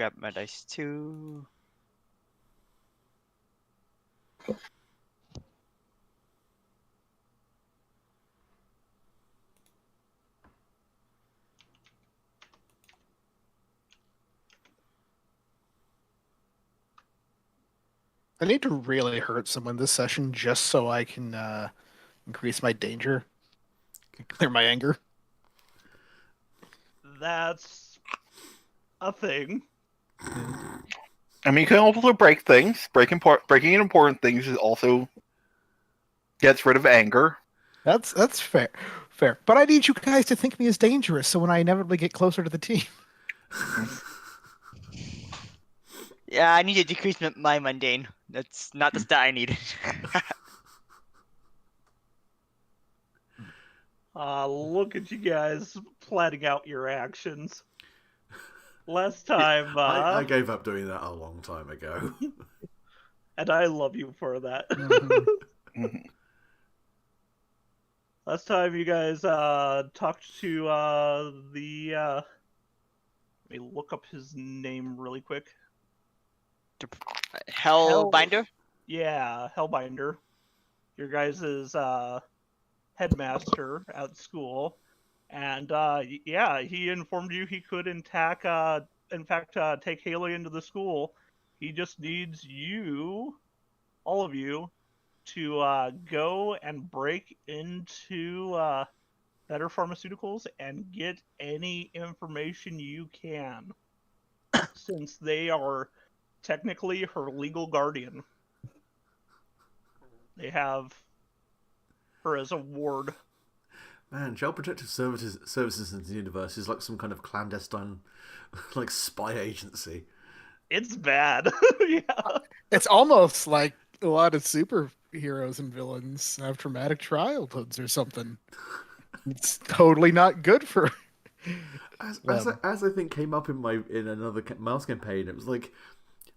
grab my dice too. I need to really hurt someone this session just so I can increase my danger, clear my anger. That's a thing. I mean, you can also break things. Breaking important things is also gets rid of anger. That's fair, fair. But I need you guys to think me as dangerous, so when I inevitably get closer to the team. Yeah, I need to decrease my mundane. That's not the stat I needed. Look at you guys planning out your actions. Last time, I gave up doing that a long time ago. and I love you for that. Mhm. Last time you guys talked to let me look up his name really quick. Hellbinder? Yeah, Hellbinder. Your guys' headmaster at school. And yeah, he informed you he could in fact take Haley into the school. He just needs you, all of you, to go and break into Better Pharmaceuticals and get any information you can, since they are technically her legal guardian. They have her as a ward. Man, Child Protective Services in the universe is like some kind of clandestine, like spy agency. It's bad. Yeah. It's almost like a lot of superheroes and villains have traumatic childhoods or something. It's totally not good for As I think came up in another mouse campaign, it was like,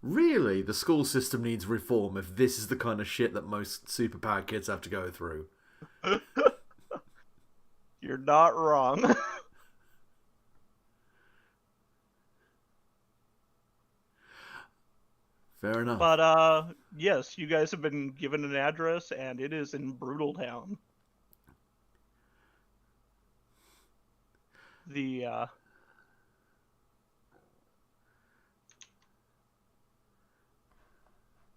really, the school system needs reform if this is the kind of shit that most superpowered kids have to go through. You're not wrong. Fair enough. But yes, you guys have been given an address, and it is in Brutal Town. The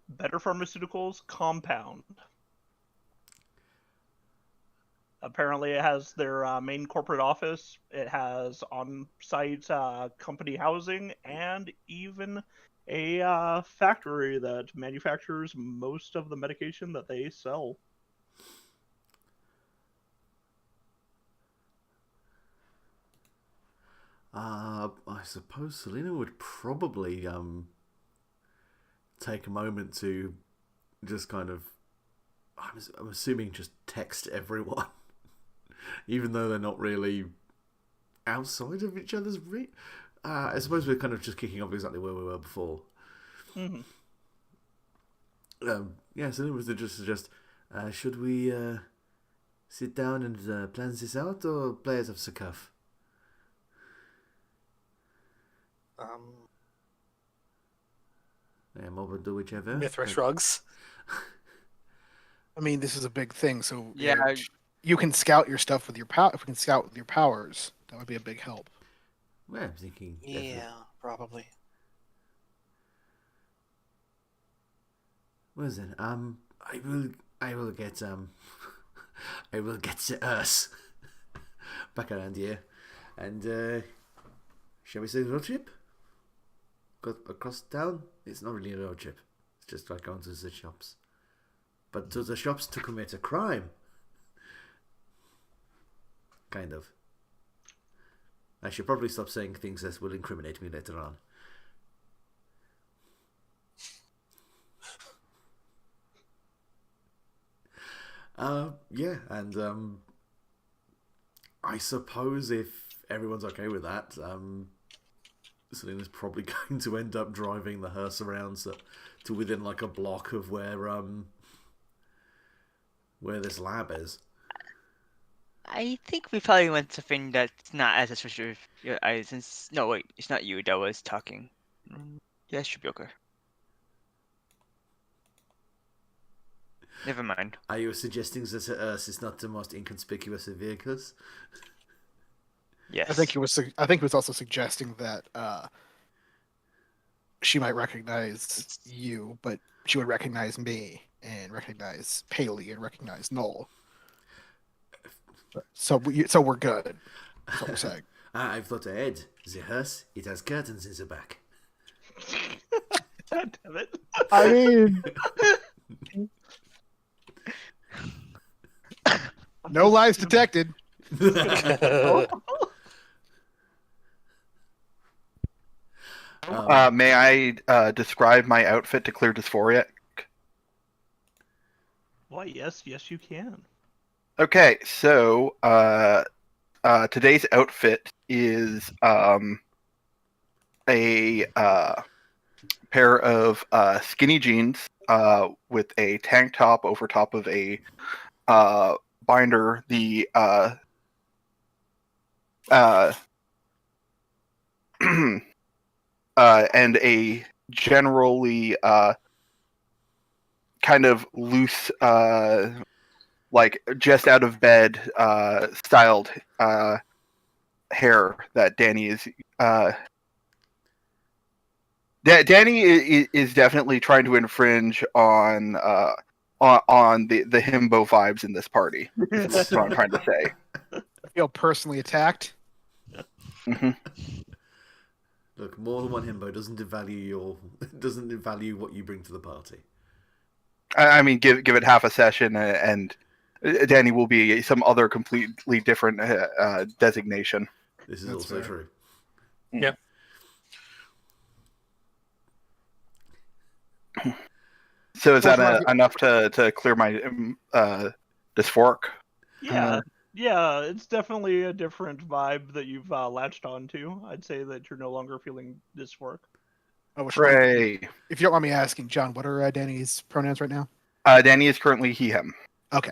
Better Pharmaceuticals compound. Apparently, it has their main corporate office. It has on-site company housing, and even a factory that manufactures most of the medication that they sell. I suppose Selena would probably take a moment to just kind of, I'm assuming, just text everyone, even though they're not really outside of each other's reach. I suppose we're kind of just kicking off exactly where we were before. Mm-hmm. Yeah, Selena was to just suggest, should we sit down and plan this out, or play it off the cuff? Yeah, Mob will do whichever. Mithra shrugs. I mean, this is a big thing, so Yeah. you can scout your stuff with your power. If you can scout with your powers, that would be a big help. Well, I'm thinking. Yeah, probably. Well then, I will get I will get the Earth back around here, and shall we say road trip? Go across town. It's not really a road trip. It's just like going to the shops, but to the shops to commit a crime. Kind of. I should probably stop saying things that will incriminate me later on. Yeah, and I suppose if everyone's okay with that, Selena's probably going to end up driving the hearse around to within like a block of where this lab is. I think we probably want something that's not as associated with your eyes. Since no, wait, it's not you that was talking. Yeah, it should be okay. Never mind. Are you suggesting that Earth is not the most inconspicuous of vehicles? Yes. I think he was also suggesting that she might recognize you, but she would recognize me and recognize Paley and recognize Null. So we're good. That's what we're saying. I've thought ahead. The hearse, it has curtains in the back. God damn it. I mean, no lies detected. May I describe my outfit to clear dysphoria? Why, yes, you can. Okay, so today's outfit is a pair of skinny jeans with a tank top over top of a binder. The and a generally kind of loose, like just out of bed styled hair that Danny is. Danny is definitely trying to infringe on the himbo vibes in this party. That's what I'm trying to say. I feel personally attacked. Look, more than one himbo doesn't devalue what you bring to the party. I mean, give it half a session, and Danny will be some other completely different designation. This is That's also fair. true. Yep. So is that Well, enough to clear my dysphoric? Yeah, yeah, it's definitely a different vibe that you've latched onto. I'd say that you're no longer feeling dysphoric. Hooray! If you don't mind me asking, John, what are Danny's pronouns right now? Danny is currently he him. Okay.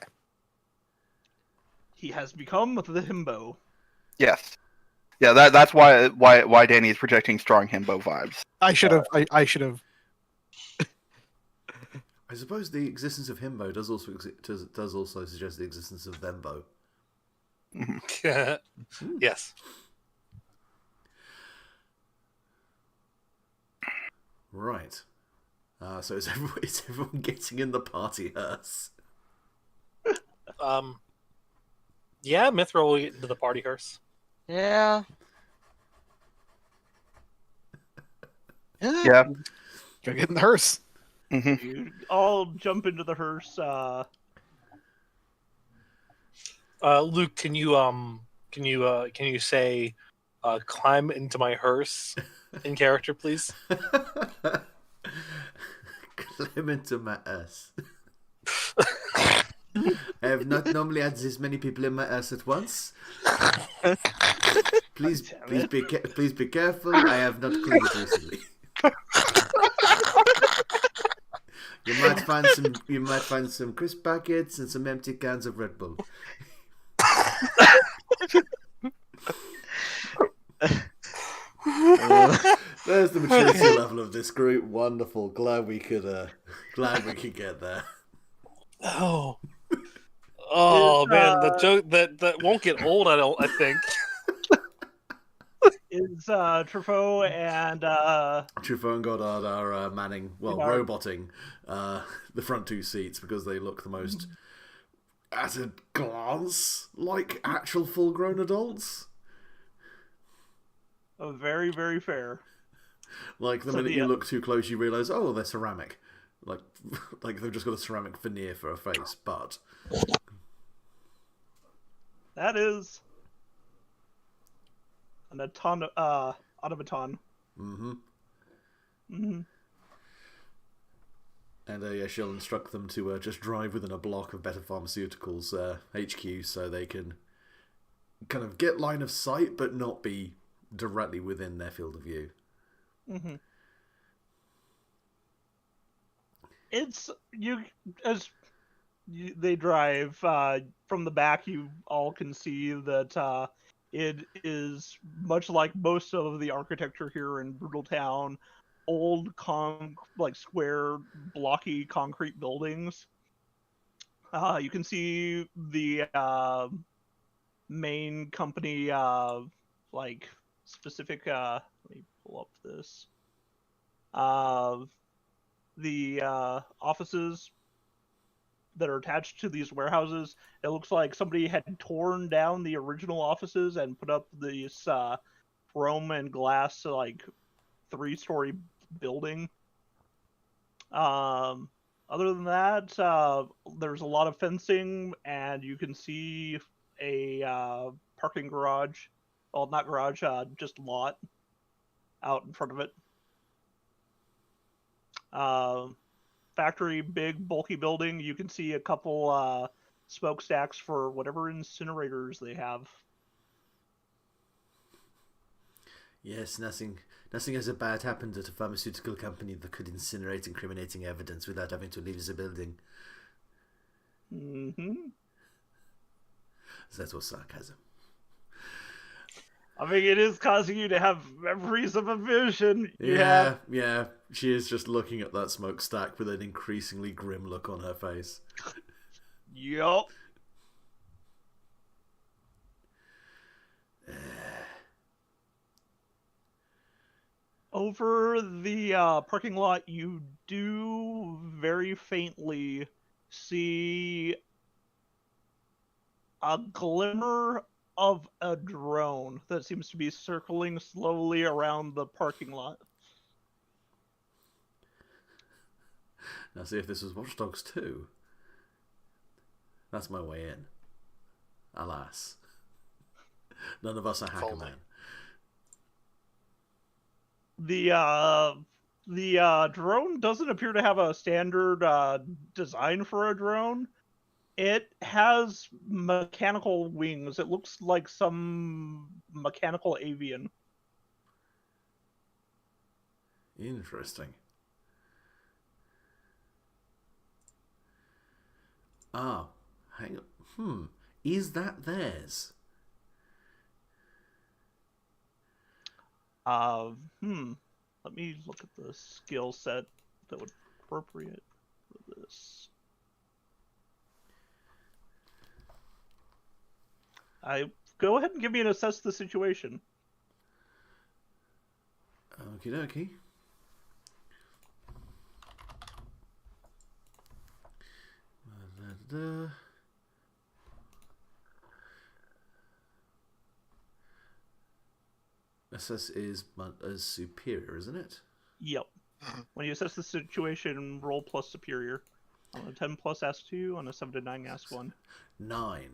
He has become the himbo. Yes. Yeah, that's why Danny is projecting strong himbo vibes. I should have. I should have. I suppose the existence of himbo does also suggest the existence of thembo. Yes. Right. So is everyone getting in the party hearse? Yeah, Mithril will get into the party hearse. Yeah. Yeah. Gotta get in the hearse. You all jump into the hearse. Luke, can you say climb into my hearse in character, please? Climb into my ass. I have not normally had this many people in my ass at once. Please be careful. I have not cleaned recently. You might find some crisp packets and some empty cans of Red Bull. There's the maturity level of this group. Wonderful. Glad we could get there. Oh. Oh man, the joke that won't get old. I think. Is Truffaut and Truffaut and Goddard are manning, Goddard. roboting the front two seats because they look the most, at a glance, like actual full-grown adults. very, very fair. Like the So minute the, you look too close, you realise, oh, they're ceramic. Like they've just got a ceramic veneer for a face, but That is an automaton. mm-hmm. Mm-hmm. And she'll instruct them to just drive within a block of Better Pharmaceuticals HQ so they can kind of get line of sight but not be directly within their field of view. Mm-hmm. It's they drive from the back. You all can see that it is much like most of the architecture here in Brutal Town. old square blocky concrete buildings. You can see the main company specific. Let me pull up this. The offices that are attached to these warehouses. It looks like somebody had torn down the original offices and put up this chrome and glass 3-story building. Other than that, there's a lot of fencing, and you can see a parking garage. Well, not garage, just lot out in front of it. Factory, big, bulky building. You can see a couple smokestacks for whatever incinerators they have. Yes, nothing as bad happened at a pharmaceutical company that could incinerate incriminating evidence without having to leave the building. Mm-hmm. That was sarcasm. I mean, it is causing you to have memories of a vision. Yeah. She is just looking at that smokestack with an increasingly grim look on her face. Yup. Over the parking lot, you do very faintly see a glimmer of a drone that seems to be circling slowly around the parking lot. Now see if this was Watch Dogs 2. That's my way in. Alas. None of us are Hacker Folding. Man. The drone doesn't appear to have a standard design for a drone. It has mechanical wings. It looks like some mechanical avian. Interesting. Ah, hang on. Is that theirs? Let me look at the skill set that would be appropriate for this. Go ahead and give me an assess the situation. Okie dokie. Assess is as superior, isn't it? Yep. When you assess the situation, roll plus superior. On a 10 plus ask 2, on a 7 to 9 ask 1. 9.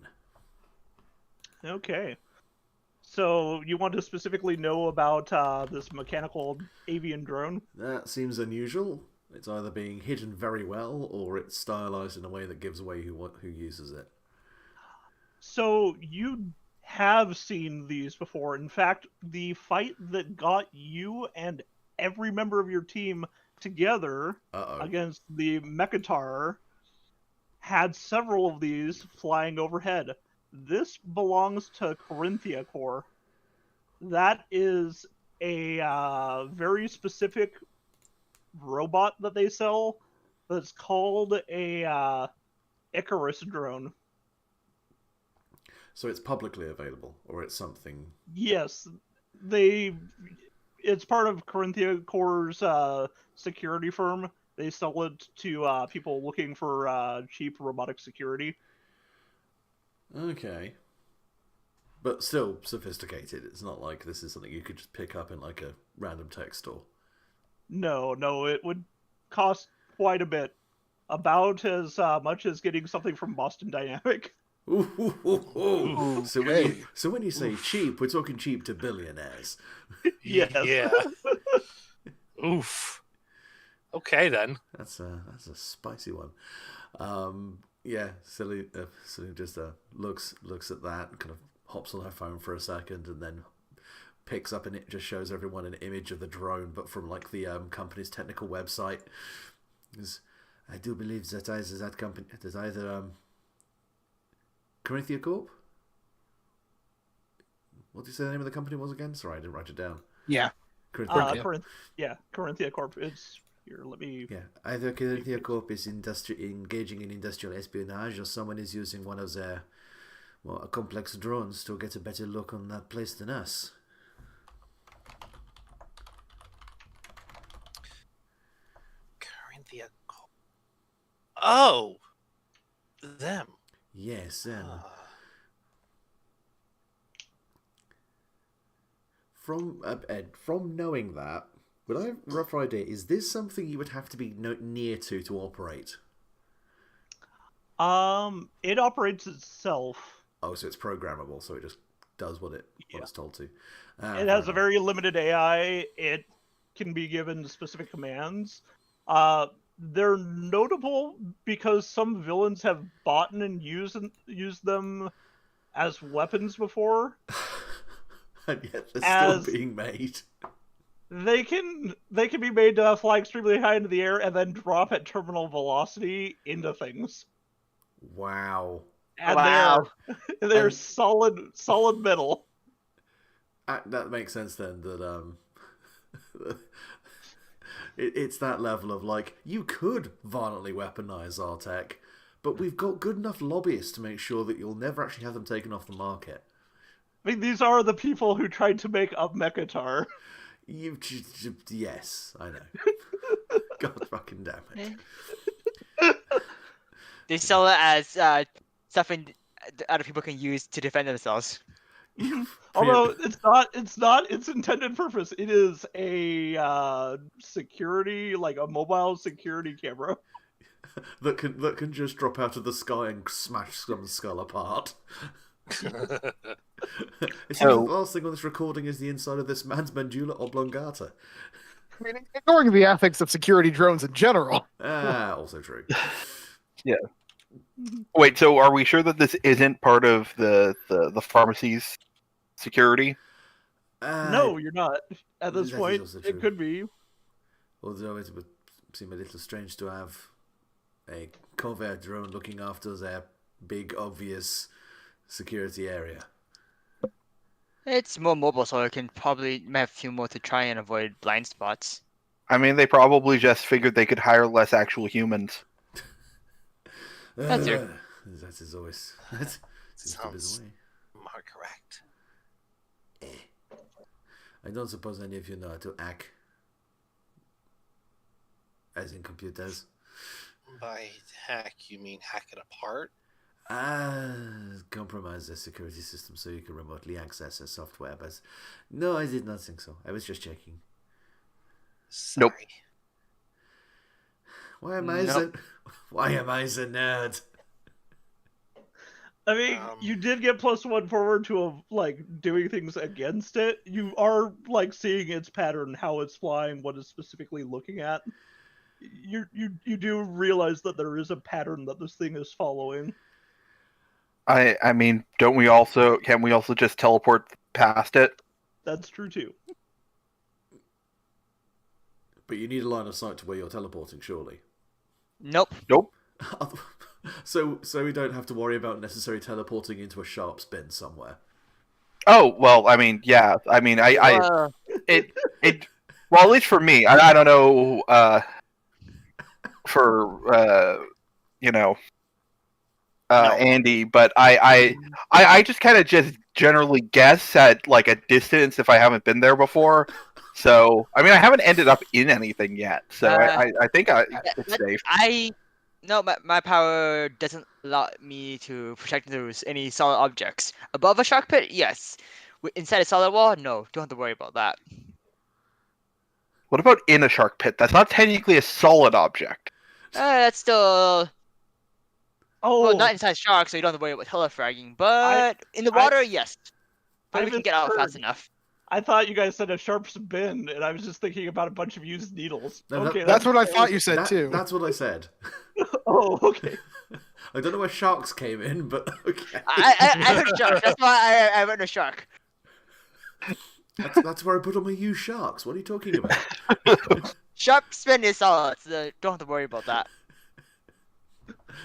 Okay. So you want to specifically know about this mechanical avian drone? That seems unusual. It's either being hidden very well, or it's stylized in a way that gives away who uses it. So you have seen these before. In fact, the fight that got you and every member of your team together against the Mechatar had several of these flying overhead. This belongs to Corinthia Corps. That is a very specific robot that they sell that's called a Icarus drone. So it's publicly available, or it's something... Yes, it's part of Corinthia Corps' security firm. They sell it to people looking for cheap robotic security. Okay. But still sophisticated. It's not like this is something you could just pick up in like a random tech store. No, it would cost quite a bit. About as much as getting something from Boston Dynamic. Ooh. So Okay. when you say cheap, we're talking cheap to billionaires. Yes. Yeah. Oof. Okay then. That's a spicy one. Yeah, Silly just looks at that, and kind of hops on her phone for a second, and then picks up and it just shows everyone an image of the drone, but from like the company's technical website. I do believe that either Corinthia Corp. What did you say the name of the company was again? Sorry, I didn't write it down. Yeah. Corinthia. Corinthia Corp. It's here. Let me. Yeah, either Corinthia Corp is engaging in industrial espionage, or someone is using one of their complex drones to get a better look on that place than us. Corinthia. Oh, them. Yes, from Ed, from knowing that, would I have a rough idea? Is this something you would have to be near to operate? It operates itself. Oh, so it's programmable, so it just does what it's told to. It has a very limited AI. It can be given specific commands. They're notable because some villains have bought and used them as weapons before. And yet they're still being made. They can be made to fly extremely high into the air and then drop at terminal velocity into things. Wow. And Wow. they're solid metal. That makes sense then. That it's that level of like, you could violently weaponize our tech, but we've got good enough lobbyists to make sure that you'll never actually have them taken off the market. I mean, these are the people who tried to make up Mechatar. Yes, I know. God fucking damn it. They sell it as something that other people can use to defend themselves. Although it's not its intended purpose. It is a security, like a mobile security camera that can just drop out of the sky and smash some skull apart. It seems the last thing on this recording is the inside of this man's medulla oblongata. I mean, ignoring the ethics of security drones in general. Also true. Yeah. Wait, so are we sure that this isn't part of the pharmacy's security? No, you're not. At this that is point, also true. it could be. Although it would seem a little strange to have a covert drone looking after their big, obvious security area. It's more mobile, so it can probably have a few more to try and avoid blind spots. I mean, they probably just figured they could hire less actual humans. That's your- That is always... That seems to be Sounds the way. more correct. I don't suppose any of you know how to hack. As in computers. By hack, you mean hack it apart? Compromise the security system so you can remotely access the software, but no, I did not think so. I was just checking. Nope. Sorry. Why am I the nerd? I mean, you did get +1 forward to like doing things against it. You are like seeing its pattern, how it's flying, what it's specifically looking at. You do realize that there is a pattern that this thing is following. I mean, can't we also just teleport past it? That's true too. But you need a line of sight to where you're teleporting, surely. Nope. So we don't have to worry about necessarily teleporting into a sharp spin somewhere. Oh, well, I mean, yeah. I mean, well, at least for me, I don't know, Andy, but I just kind of just generally guess at like a distance if I haven't been there before. So, I mean, I haven't ended up in anything yet, so I think it's safe. No, my power doesn't allow me to project through any solid objects. Above a shark pit, yes. Inside a solid wall, no. Don't have to worry about that. What about in a shark pit? That's not technically a solid object. That's still... Oh, Well, not inside sharks, so you don't have to worry about telefragging. But in the water, yes. But we can get out fast enough. I thought you guys said a sharp spin, and I was just thinking about a bunch of used needles. No, Okay, That's what I thought you said too. That's what I said. Oh, okay. I don't know where sharks came in, but okay. I heard a shark. That's why I heard a shark. That's where I put all my used sharks. What are you talking about? Sharp spin is solid, so don't have to worry about that.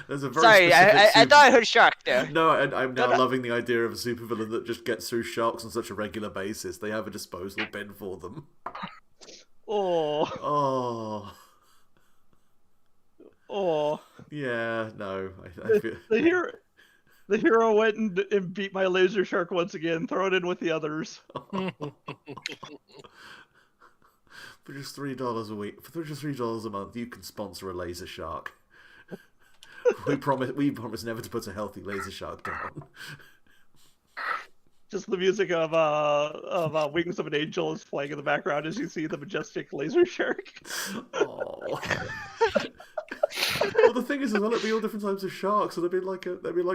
There's a very Sorry, specific I super... thought I heard shark there. No, I'm now No. loving the idea of a supervillain that just gets through sharks on such a regular basis. They have a disposal bin for them. Oh, Oh, oh. yeah, no. I feel... The hero went and beat my laser shark once again. Throw it in with the others. For just $3 a week, for just $3 a month, you can sponsor a laser shark. We promise never to put a healthy laser shark down. Just the music of Wings of an Angel is playing in the background as you see the majestic laser shark. Oh. Well, the thing is, there'll be all different types of sharks. So there'll be like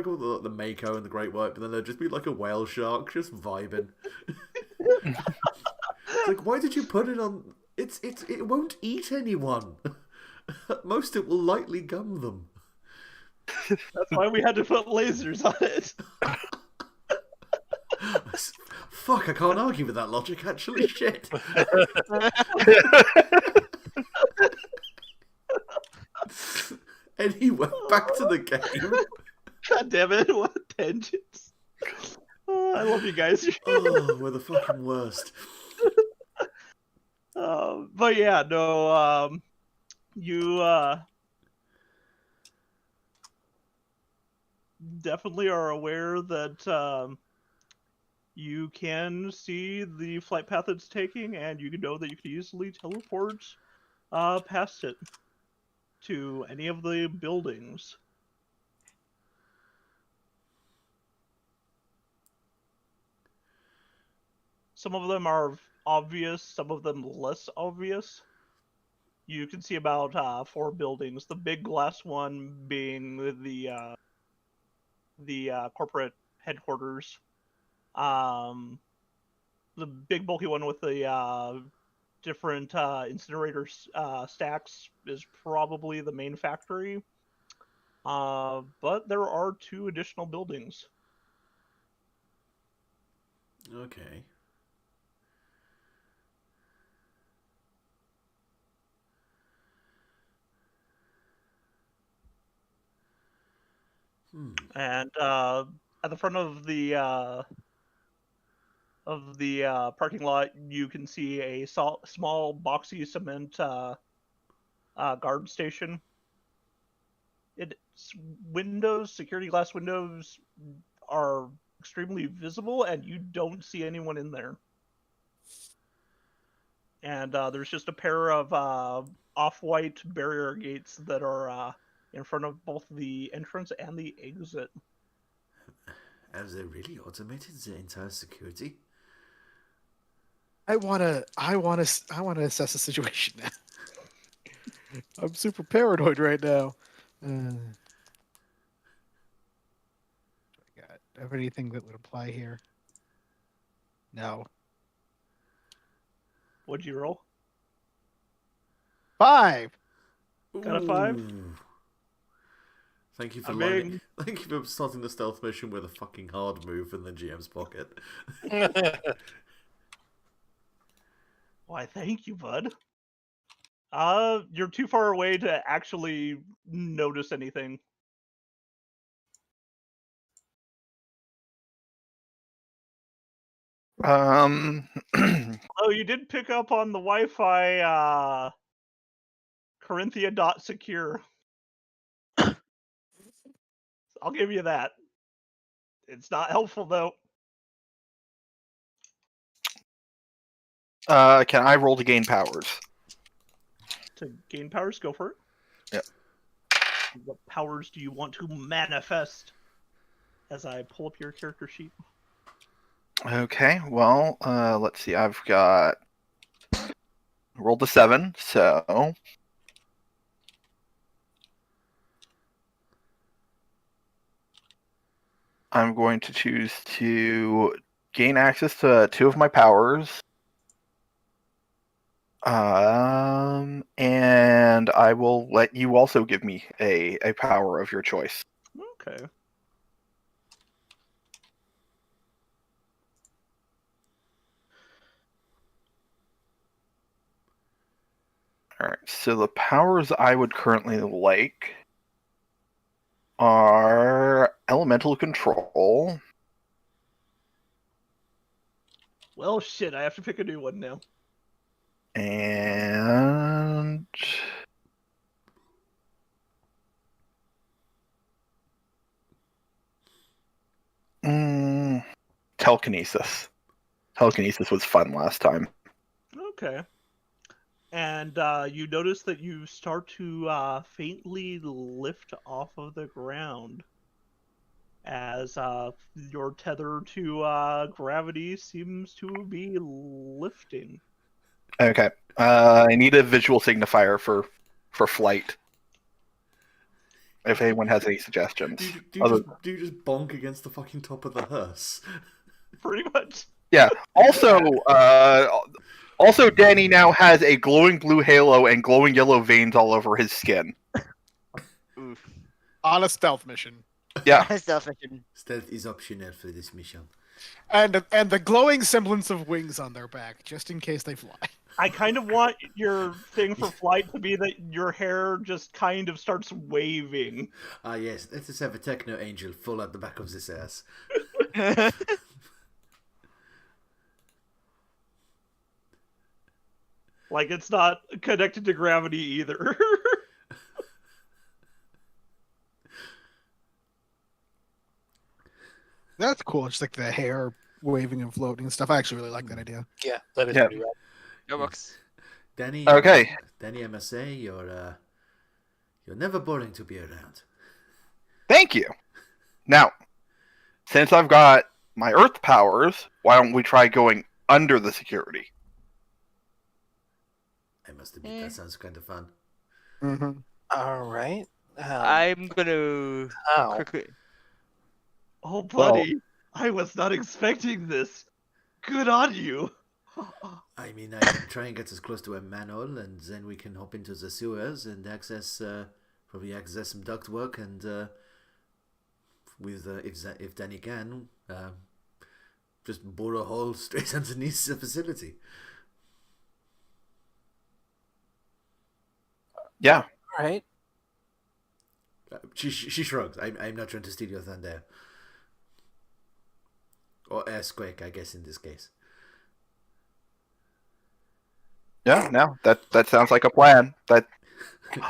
all the mako and the great white, but then there'll just be like a whale shark just vibing. It's like, why did you put it on? It won't eat anyone. At most, it will lightly gum them. That's why we had to put lasers on it. Fuck, I can't argue with that logic. Actually, shit. Anyway, back to the game. God damn it! What tangents? Oh, I love you guys. Oh, we're the fucking worst. But yeah, no. You definitely are aware that you can see the flight path it's taking, and you know that you can easily teleport past it to any of the buildings. Some of them are obvious, some of them less obvious. You can see about 4 buildings. The big glass one being the corporate headquarters. The big bulky one with the different incinerator stacks is probably the main factory. But there are 2 additional buildings. Okay. And at the front of the parking lot, you can see a small boxy cement guard station. Its windows, security glass windows, are extremely visible, and you don't see anyone in there. And there's just a pair of off-white barrier gates that are in front of both the entrance and the exit. Have they really automated the entire security? I wanna assess the situation now. I'm super paranoid right now. I have anything that would apply here? No. What'd you roll? 5. Got a 5? Ooh. Thank you for Thank you for starting the stealth mission with a fucking hard move in the GM's pocket. Why, thank you, bud. You're too far away to actually notice anything. Um, Oh, you did pick up on the Wi-Fi, Corinthia.secure. I'll give you that. It's not helpful, though. can I roll to gain powers? To gain powers, go for it. Yep. What powers do you want to manifest? As I pull up your character sheet. Okay, well, let's see. I've got rolled a 7, so I'm going to choose to gain access to 2 of my powers. And I will let you also give me a power of your choice. Okay. Alright, so the powers I would currently like are elemental control. Well, shit, I have to pick a new one now. And telekinesis. Telekinesis was fun last time. Okay. And you notice that you start to faintly lift off of the ground as your tether to gravity seems to be lifting. Okay. I need a visual signifier for flight. If anyone has any suggestions. Do you just bonk against the fucking top of the hearse? Pretty much. Yeah. Also, Danny now has a glowing blue halo and glowing yellow veins all over his skin. Oof. On a stealth mission. Yeah. Self-mission. Stealth is optional for this mission. And the glowing semblance of wings on their back, just in case they fly. I kind of want your thing for flight to be that your hair just kind of starts waving. Ah, yes, let us have a techno angel fall out the back of this ass. Like it's not connected to gravity either. That's cool. Just like the hair waving and floating and stuff. I actually really like that idea. Yeah, that is Yeah. pretty rad. That works. Danny. Okay. Danny, I must say, you're never boring to be around. Thank you. Now, since I've got my Earth powers, why don't we try going under the security? I must admit, that sounds kind of fun. Mm-hmm. All right. I'm gonna How? quickly. Oh, buddy, I was not expecting this. Good on you. I mean, I try and get as close to a manhole, and then we can hop into the sewers and probably access some ductwork, and if Danny can, just bore a hole straight underneath the facility. Yeah. All right. She shrugs. I'm not trying to steal your thunder. Or earthquake, I guess, in this case. Yeah, no, that sounds like a plan. That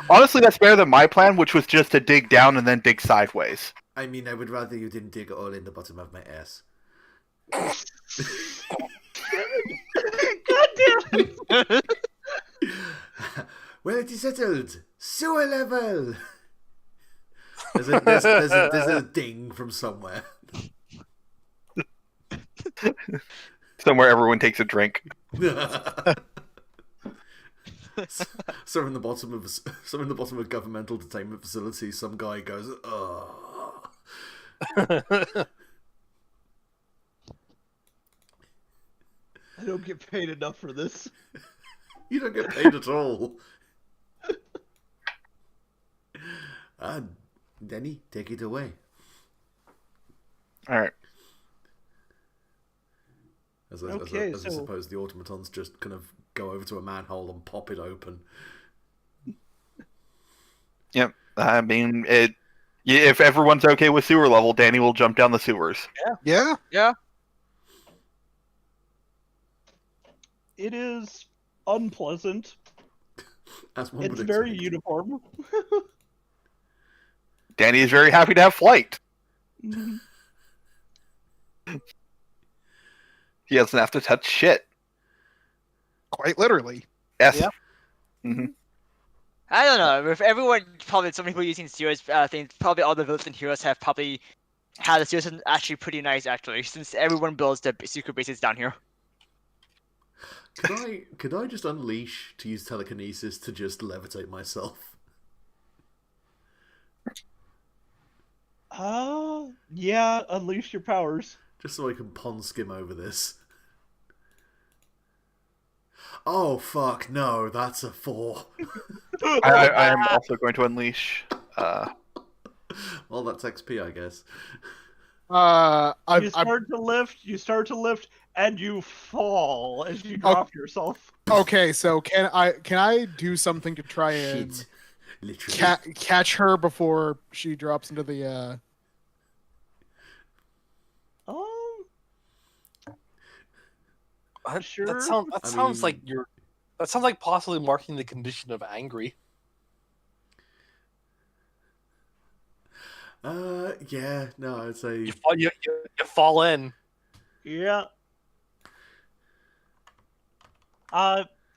honestly, that's better than my plan, which was just to dig down and then dig sideways. I mean, I would rather you didn't dig all in the bottom of my ass. God damn it. Well, it is settled. Sewer level. There's a ding from somewhere. Somewhere everyone takes a drink. So in the bottom of a governmental detainment facility, some guy goes, "Oh." I don't get paid enough for this. You don't get paid at all. Denny, take it away. All right. As Okay, I so- suppose the automatons just kind of go over to a manhole and pop it open. Yep. I mean, if everyone's okay with sewer level, Danny will jump down the sewers. Yeah. Yeah. It is unpleasant. As one It's would very expect. uniform. Danny is very happy to have flight. He doesn't have to touch shit. Quite literally. Yes. Yeah. hmm I don't know. With everyone, probably so many people using sewers, things probably all the villains and heroes have probably had the sewers actually pretty nice actually, since everyone builds their secret bases down here. Could I just unleash to use telekinesis to just levitate myself? Yeah, unleash your powers. Just so I can pond skim over this. Oh fuck, no, that's a 4. I am also going to unleash. Well, that's XP, I guess. You start to lift, and you fall as you drop yourself. Okay, so can I do something to try and Shit. Literally. catch her before she drops into the. Um, Sure. That sounds like you're. That sounds like possibly marking the condition of angry. Yeah, no, I'd say. You fall in. yeah.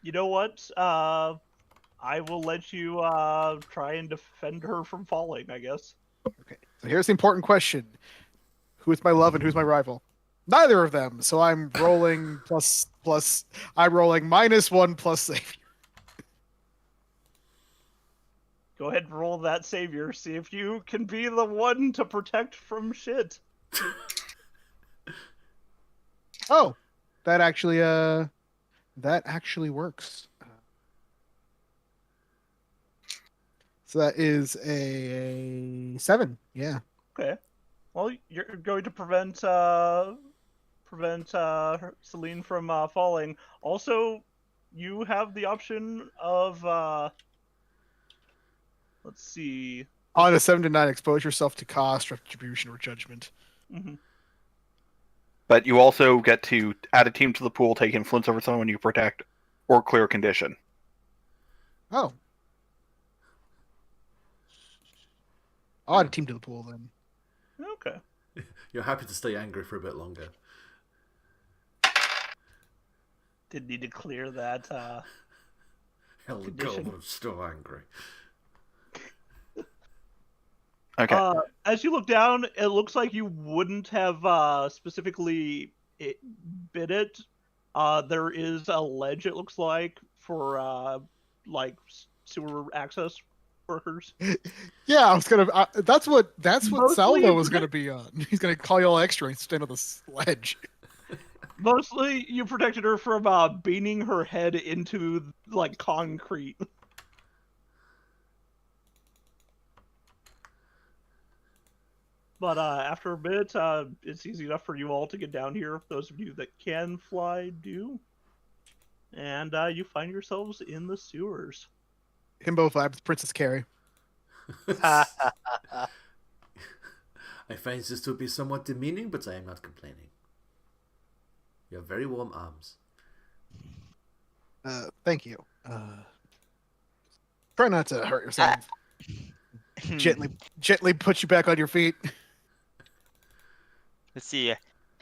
You know what? I will let you try and defend her from falling, I guess. Okay, so here's the important question: who's my love and who's my rival? Neither of them. So I'm rolling plus. I'm rolling -1 plus save. Go ahead and roll that savior. See if you can be the one to protect from shit. Oh, that actually works. So that is a 7. Yeah. Okay. Well, you're going to prevent Celine from falling. Also, you have the option of let's see. On a 7 to 9, expose yourself to cost, retribution, or judgment. Mhm. But you also get to add a team to the pool, take influence over someone you protect, or clear a condition. Oh. I'll add a team to the pool then. Okay. You're happy to stay angry for a bit longer. Did need to clear that. Hell go, Condition. I'm still angry. Okay. As you look down, it looks like you wouldn't have specifically bid it. There is a ledge, it looks like, for like sewer access workers. Yeah, I was gonna. That's what Mostly Salvo was gonna be on. He's gonna call you all extra and stand on the sledge. Mostly, you protected her from beating her head into like concrete. But after a bit, it's easy enough for you all to get down here. Those of you that can fly do. And you find yourselves in the sewers. Himbo vibes, Princess Carrie. I find this to be somewhat demeaning, but I am not complaining. You have very warm arms. Thank you. Try not to hurt yourself. Gently put you back on your feet. Let's see.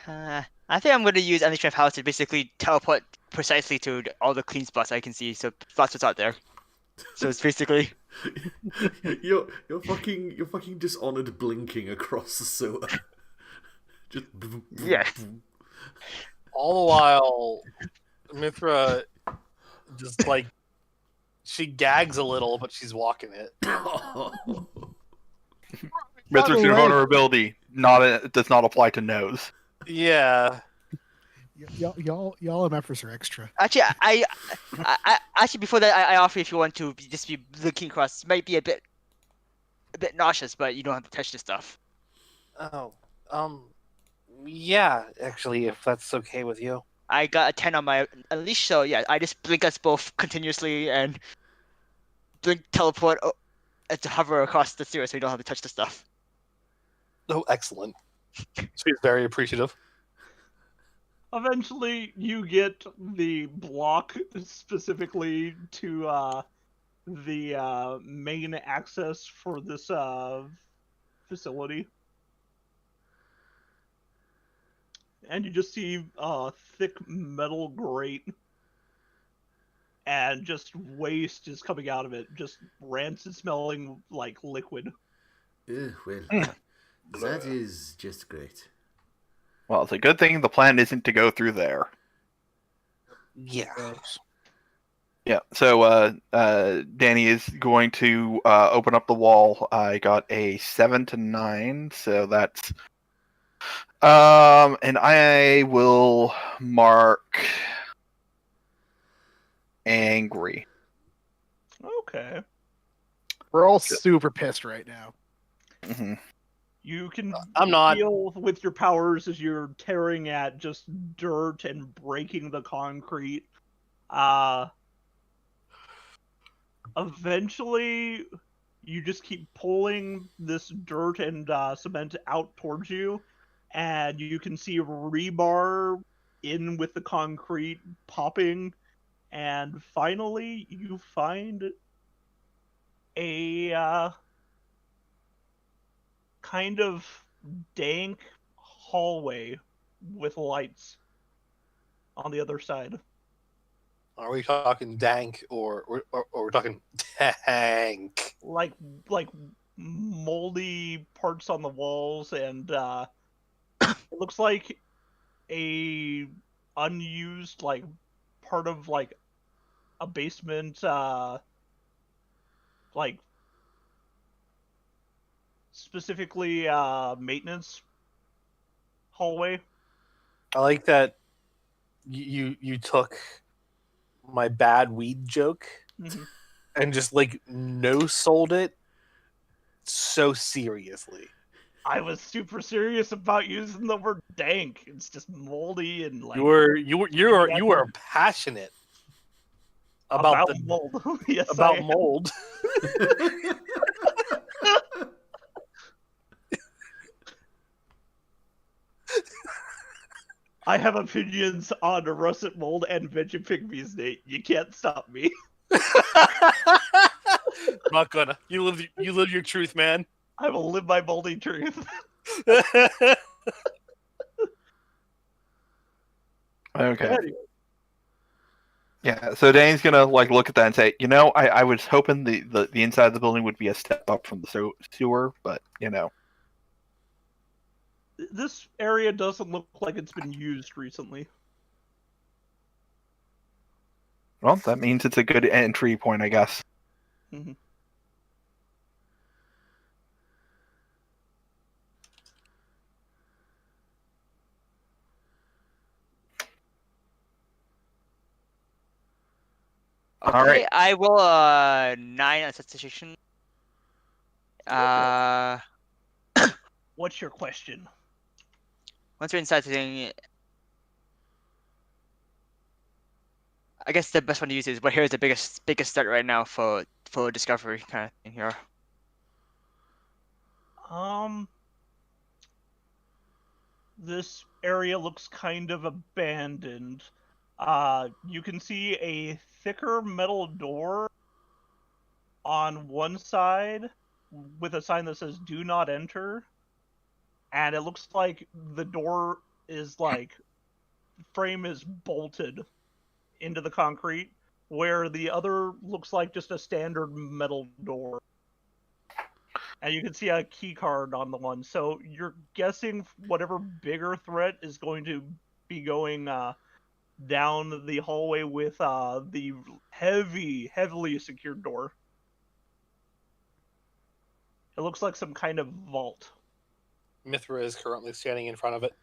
I think I'm going to use Energy of House to basically teleport precisely to all the clean spots I can see, so that's what's out there. So it's basically you're fucking Dishonored blinking across the sewer. Just yeah. All the while, Mithra just like she gags a little, but she's walking it. Mithra's the way- vulnerability does not apply to nose. Yeah. Y'all MFers are extra. Actually, I actually before that I offer if you want to just be looking across. It might be a bit nauseous, but you don't have to touch the stuff. Oh. Yeah. Actually, if that's okay with you. I got a 10 on my unleash, so yeah, I just blink us both continuously and blink teleport to hover across the sewer, so you don't have to touch the stuff. Oh, excellent. She's very appreciative. Eventually, you get the block specifically to the main access for this facility. And you just see a thick metal grate. And just waste is coming out of it. Just rancid smelling like liquid. Well, that is just great. Well, it's a good thing the plan isn't to go through there. Yeah. Yeah, so Danny is going to open up the wall. I got a 7 to 9, so that's... and I will mark angry. Okay. We're all super pissed right now. Mm-hmm. You can I'm not. deal with your powers as you're tearing at just dirt and breaking the concrete. Eventually, you just keep pulling this dirt and cement out towards you, and you can see rebar in with the concrete popping, and finally you find a kind of dank hallway with lights on the other side. Are we talking dank or we're talking tank? Like moldy parts on the walls, and it looks like a unused like part of like a basement like specifically maintenance hallway. I like that you took my bad weed joke Mhm. and just like no sold it so seriously. I was super serious about using the word dank. It's just moldy and like You were passionate about the mold. Yes, about I am. mold. I have opinions on russet mold and veggie pygmies, Nate. You can't stop me. Not gonna. You live your truth, man. I will live my moldy truth. Okay. Yeah, so Dane's gonna like look at that and say, I was hoping the inside of the building would be a step up from the sewer, but This area doesn't look like it's been used recently. well, that means it's a good entry point, I guess. Mhm. Okay, Alright. I will 9 on situation. What's your question? Once we're inside the thing, I guess the best one to use is, but here's the biggest start right now for discovery kind of thing here. This area looks kind of abandoned. You can see a thicker metal door on one side with a sign that says "Do not enter," and it looks like the door is like frame is bolted into the concrete, where the other looks like just a standard metal door. And you can see a key card on the one. So you're guessing whatever bigger threat is going to be going down the hallway with the heavily secured door. It looks like some kind of vault. Mithra is currently standing in front of it,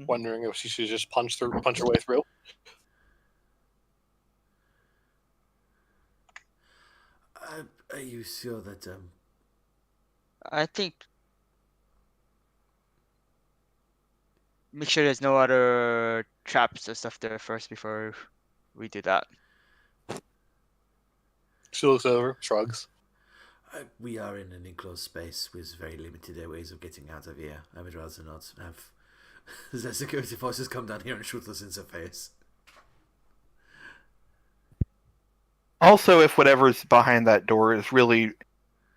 wondering if she should just punch her way through. Are you sure that I think make sure there's no other traps or stuff there first before we do that. She looks over, shrugs. we are in an enclosed space with very limited ways of getting out of here? I would rather not have the security forces come down here and shoot us in the face. Also, if whatever's behind that door is really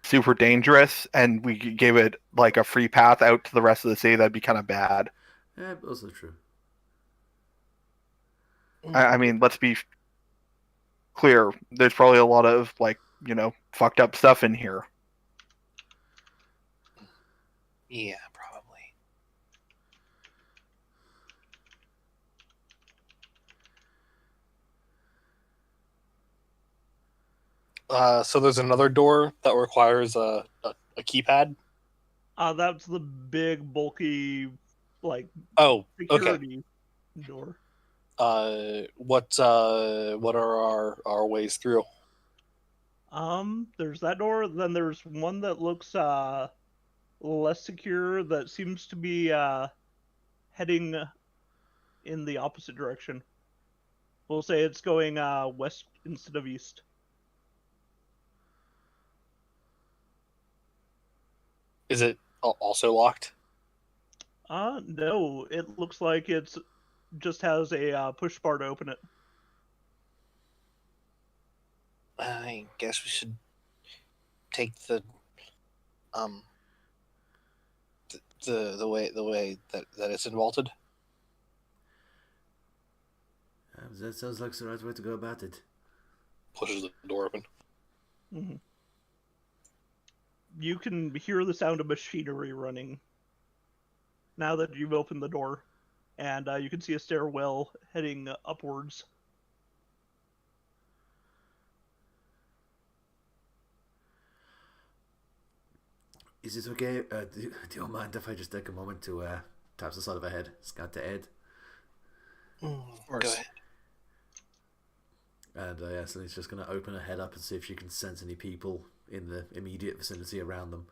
super dangerous and we gave it like a free path out to the rest of the city, that'd be kind of bad. Also true. I mean, let's be clear. There's probably a lot of like, fucked up stuff in here. Yeah, probably. So there's another door that requires a keypad. That's the big, bulky, like Oh, okay. security door. What are our ways through? There's that door. Then there's one that looks less secure. That seems to be heading in the opposite direction. We'll say it's going west instead of east. Is it also locked? No, it looks like it's just has a push bar to open it. I guess we should take the um the way that it's vaulted. That sounds like the right way to go about it. Pushes the door open. Mhm. You can hear the sound of machinery running now that you've opened the door, and you can see a stairwell heading upwards. Is it okay? Do you mind if I just take a moment to tap the side of her head, scan to Ed? Of course. Go ahead. And so he's just going to open her head up and see if she can sense any people in the immediate vicinity around them.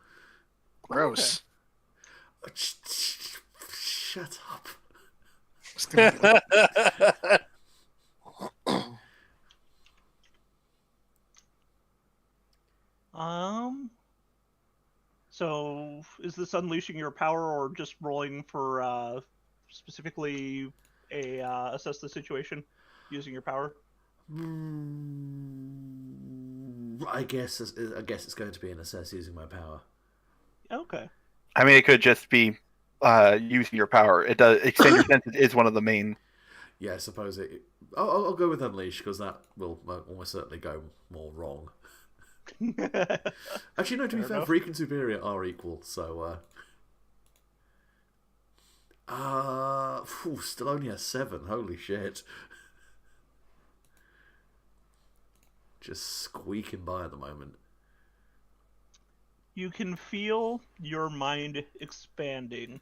Gross. Oh, shut up. Just gonna be like, So is this unleashing your power or just rolling for specifically a assess the situation using your power? I guess it's going to be an assess using my power. Okay. I mean, it could just be using your power. It does extend your senses is one of the main. Yeah, I suppose it. I'll go with unleash because that will almost certainly go more wrong. Actually, no. To be fair, enough. freak and superior are equal. So, still only a 7. Holy shit! Just squeaking by at the moment. You can feel your mind expanding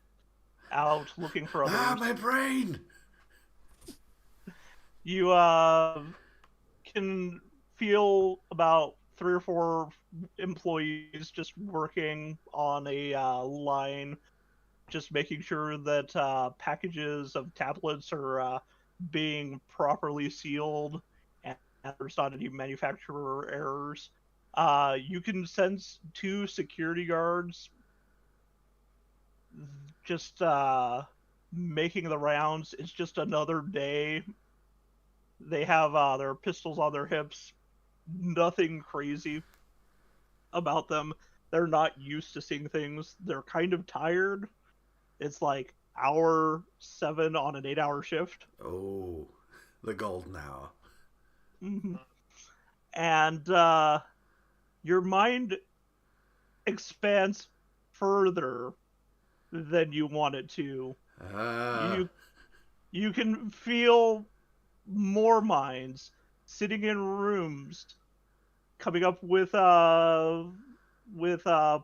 out, looking for others. My brain! You can feel about 3 or 4 employees just working on a line, just making sure that packages of tablets are being properly sealed and there's not any manufacturer errors. You can sense 2 security guards just making the rounds. It's just another day. They have their pistols on their hips. Nothing crazy about them. They're not used to seeing things. They're kind of tired. It's like hour 7 on an 8-hour shift. Oh, the golden hour. Mm-hmm. And your mind expands further than you want it to. You can feel more minds sitting in rooms coming up with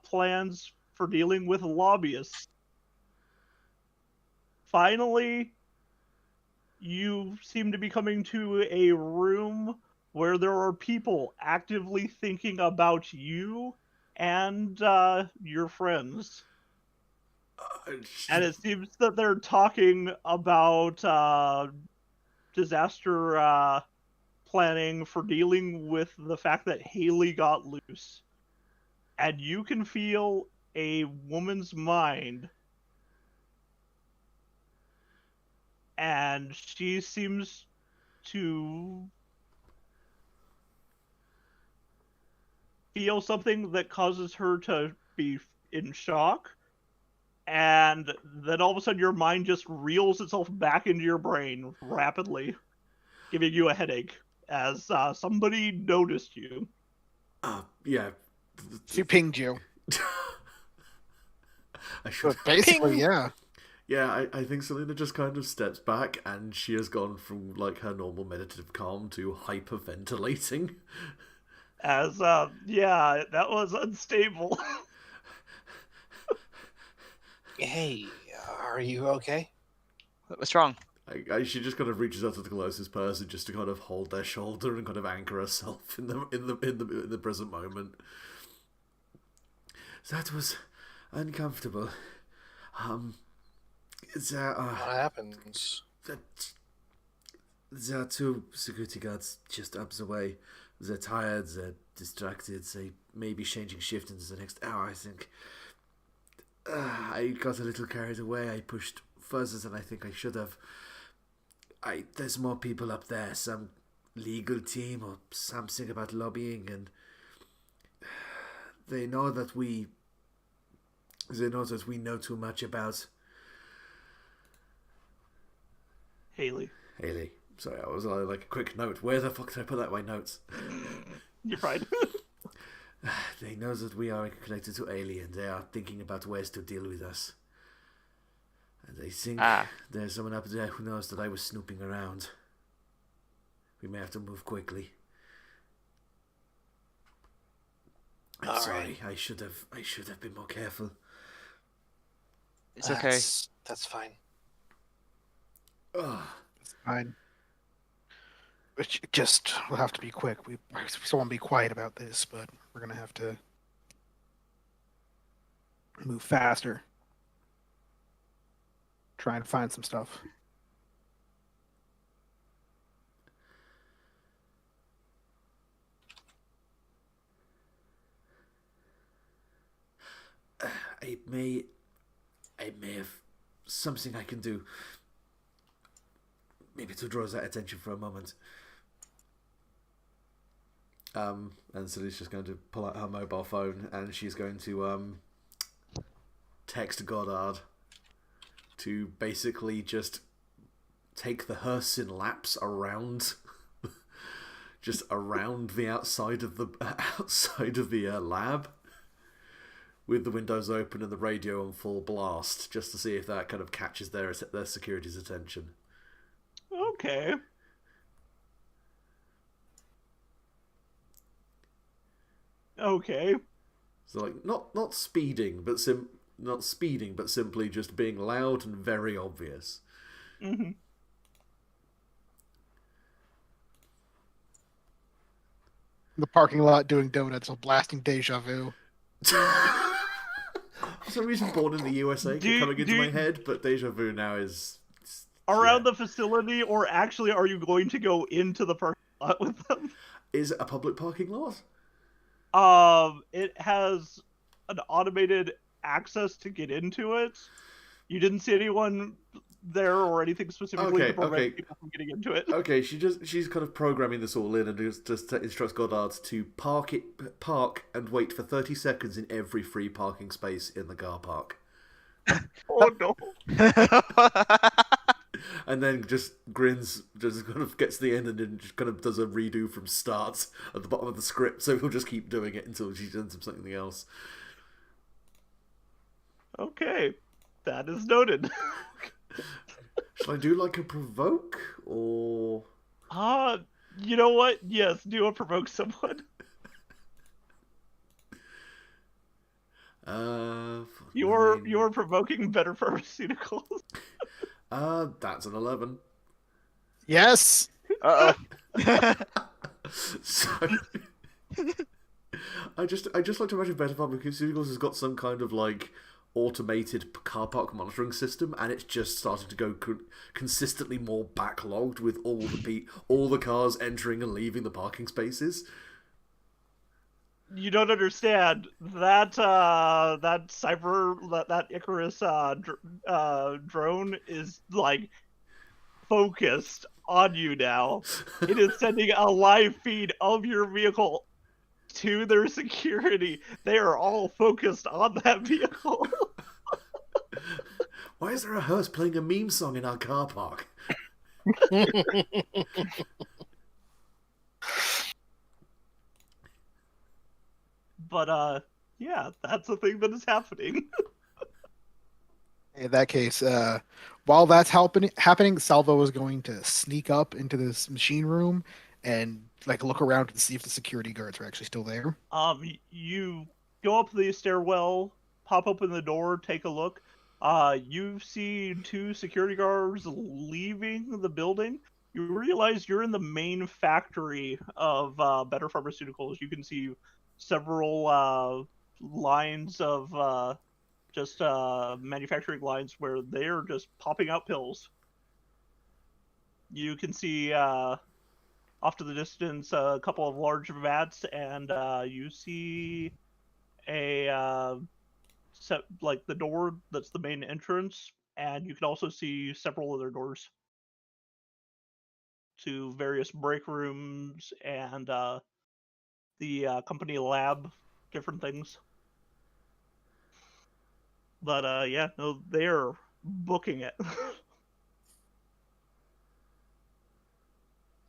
plans for dealing with lobbyists. Finally, you seem to be coming to a room where there are people actively thinking about you and your friends. And it seems that they're talking about disaster planning for dealing with the fact that Haley got loose. And you can feel a woman's mind. And she seems to feel something that causes her to be in shock. And then all of a sudden your mind just reels itself back into your brain rapidly, giving you a headache as somebody noticed you. Yeah. she pinged you. I should. But basically, Ping! yeah. Yeah, I think Selena just kind of steps back and she has gone from like her normal meditative calm to hyperventilating. As yeah, that was unstable. Hey, are you okay? What's wrong? She just kind of reaches out to the closest person just to kind of hold their shoulder and kind of anchor herself in the present moment. That was uncomfortable. What happens? There are 2 security guards just up the way. They're tired, they're distracted, they may be changing shift into the next hour, I think. I got a little carried away. I pushed further than I think I should have. There's more people up there, some legal team or something about lobbying, and they know that we know too much about Haley. Haley. Sorry, I was like a quick note. Where the fuck did I put that in my notes? You're right. They know that we are connected to Alien. They are thinking about ways to deal with us. And they think there's someone up there who knows that I was snooping around. We may have to move quickly. I'm All sorry. I should have been more careful. It's okay. That's fine. Ugh. It's fine. We'll have to be quick. We still want to be quiet about this, but we're gonna have to move faster. Try and find some stuff. I may have something I can do. Maybe to draw that attention for a moment. And so she's just going to pull out her mobile phone and she's going to text Goddard to basically just take the hearse in laps around, just around the outside of the lab, with the windows open and the radio on full blast, just to see if that kind of catches their security's attention. Okay. Okay. So like not speeding, but simply just being loud and very obvious. Mm-hmm. In the parking lot doing donuts while blasting Deja Vu. For some reason, Born in the USA kept coming into my head, but Deja Vu now is Around the facility, or actually, are you going to go into the parking lot with them? Is it a public parking lot? It has an automated access to get into it. You didn't see anyone there or anything specifically to prevent people from getting into it. Okay, she's kind of programming this all in and just instructs Goddard to park and wait for 30 seconds in every free parking space in the car park. Oh no. And then just grins, just kind of gets to the end and then just kind of does a redo from start at the bottom of the script, so he'll just keep doing it until she does something else. Okay, that is noted. Shall I do like a provoke, or... You know what? Yes, do a provoke someone. You're provoking Better Pharmaceuticals. That's an 11. Yes. Uh-oh. So, I just like to imagine Better Pharmaceuticals has got some kind of like automated car park monitoring system, and it's just started to go consistently more backlogged with all the cars entering and leaving the parking spaces. You don't understand that that Icarus drone is like focused on you now. It is sending a live feed of your vehicle to their security. They are all focused on that vehicle. Why is there a hearse playing a meme song in our car park? But yeah, that's the thing that is happening. In that case, while that's happening, Salvo is going to sneak up into this machine room and like look around to see if the security guards are actually still there. You go up the stairwell, pop open the door, take a look. You see two security guards leaving the building. You realize you're in the main factory of Better Pharmaceuticals. You can see several lines of just manufacturing lines where they're just popping out pills. You can see off to the distance a couple of large vats, and you see a like the door that's the main entrance, and you can also see several other doors to various break rooms and the company lab, different things. But yeah, no, they're booking it.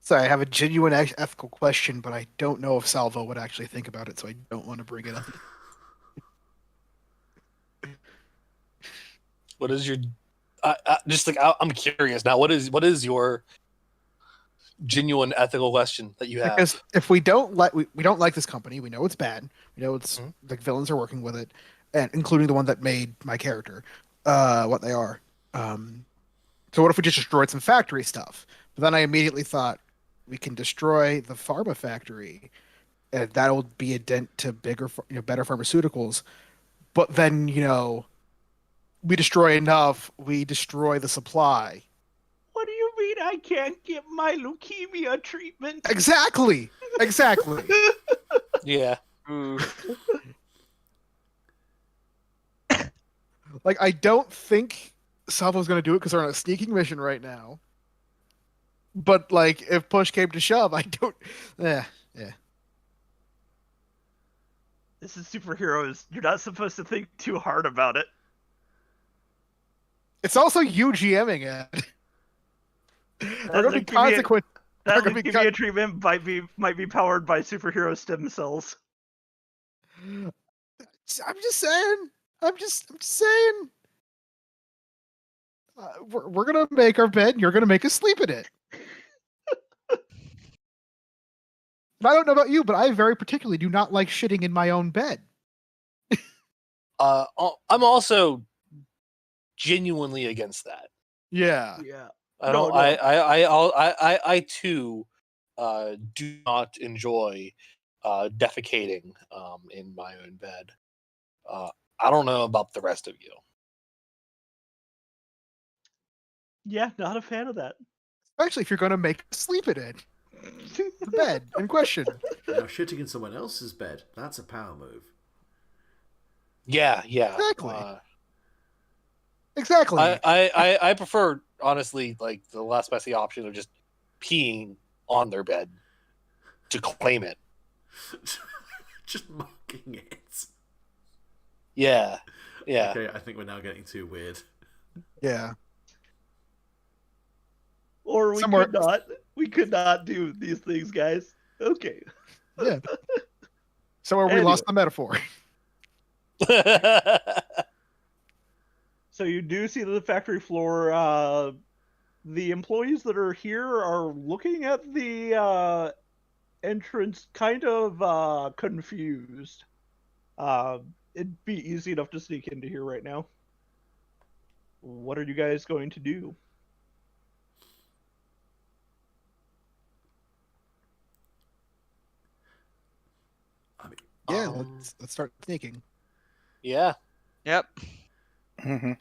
Sorry, I have a genuine ethical question, but I don't know if Salvo would actually think about it, so I don't want to bring it up. What is your? Just like I'm curious now. What is your genuine ethical question that you have? Because if we don't like this company, we know it's bad. We know it's Mhm. the villains are working with it, and including the one that made my character, what they are. So what if we just destroyed some factory stuff? But then I immediately thought we can destroy the pharma factory, and that'll be a dent to better pharmaceuticals. But then we destroy enough, we destroy the supply. What do you mean I can't get my leukemia treatment? Exactly. Yeah. Ooh. Like, I don't think Salvo's going to do it because they're on a sneaking mission right now. But, like, if push came to shove, I don't... Yeah. This is superheroes. You're not supposed to think too hard about it. It's also you GMing it. There are going to be consequences. That gonna be leukemia treatment might be powered by superhero stem cells. I'm just saying. I'm just saying. We're gonna make our bed, and you're gonna make us sleep in it. And I don't know about you, but I very particularly do not like shitting in my own bed. I'm also genuinely against that. Yeah. Yeah. I No, don't. no. I too do not enjoy defecating in my own bed. I don't know about the rest of you. Yeah, not a fan of that. Especially if you're gonna make us sleep in it. The bed in question. Now, shitting in someone else's bed, that's a power move. Yeah. Exactly. Exactly. I prefer, honestly, like the last messy option of just peeing on their bed to claim it. Just mocking it. Yeah. Okay, I think we're now getting too weird. Yeah. Or we Somewhere- could not. We could not do these things, guys. Okay. Yeah. Somewhere we lost the metaphor. So you do see the factory floor. The employees that are here are looking at the entrance kind of confused. It'd be easy enough to sneak into here right now. What are you guys going to do? I mean, Yeah, let's start sneaking. Yeah. Yep. Mm-hmm.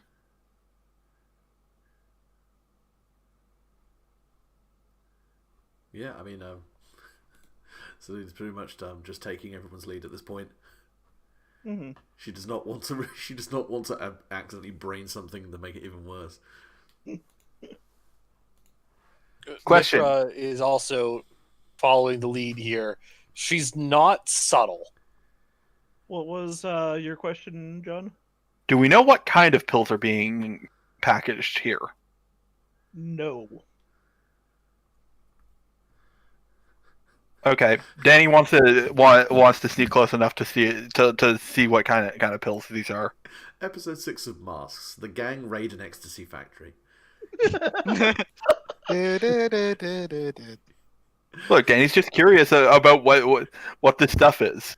yeah, I mean, so it's pretty much just taking everyone's lead at this point. Mm-hmm. She does not want to. She does not want to accidentally brain something to make it even worse. Question. Mithra is also following the lead here. She's not subtle. What was your question, John? Do we know what kind of pills are being packaged here? No. Okay, Danny wants to sneak close enough to see what kind of pills these are. Episode 6 of Masks: The Gang Raid an Ecstasy Factory. Look, Danny's just curious about what this stuff is.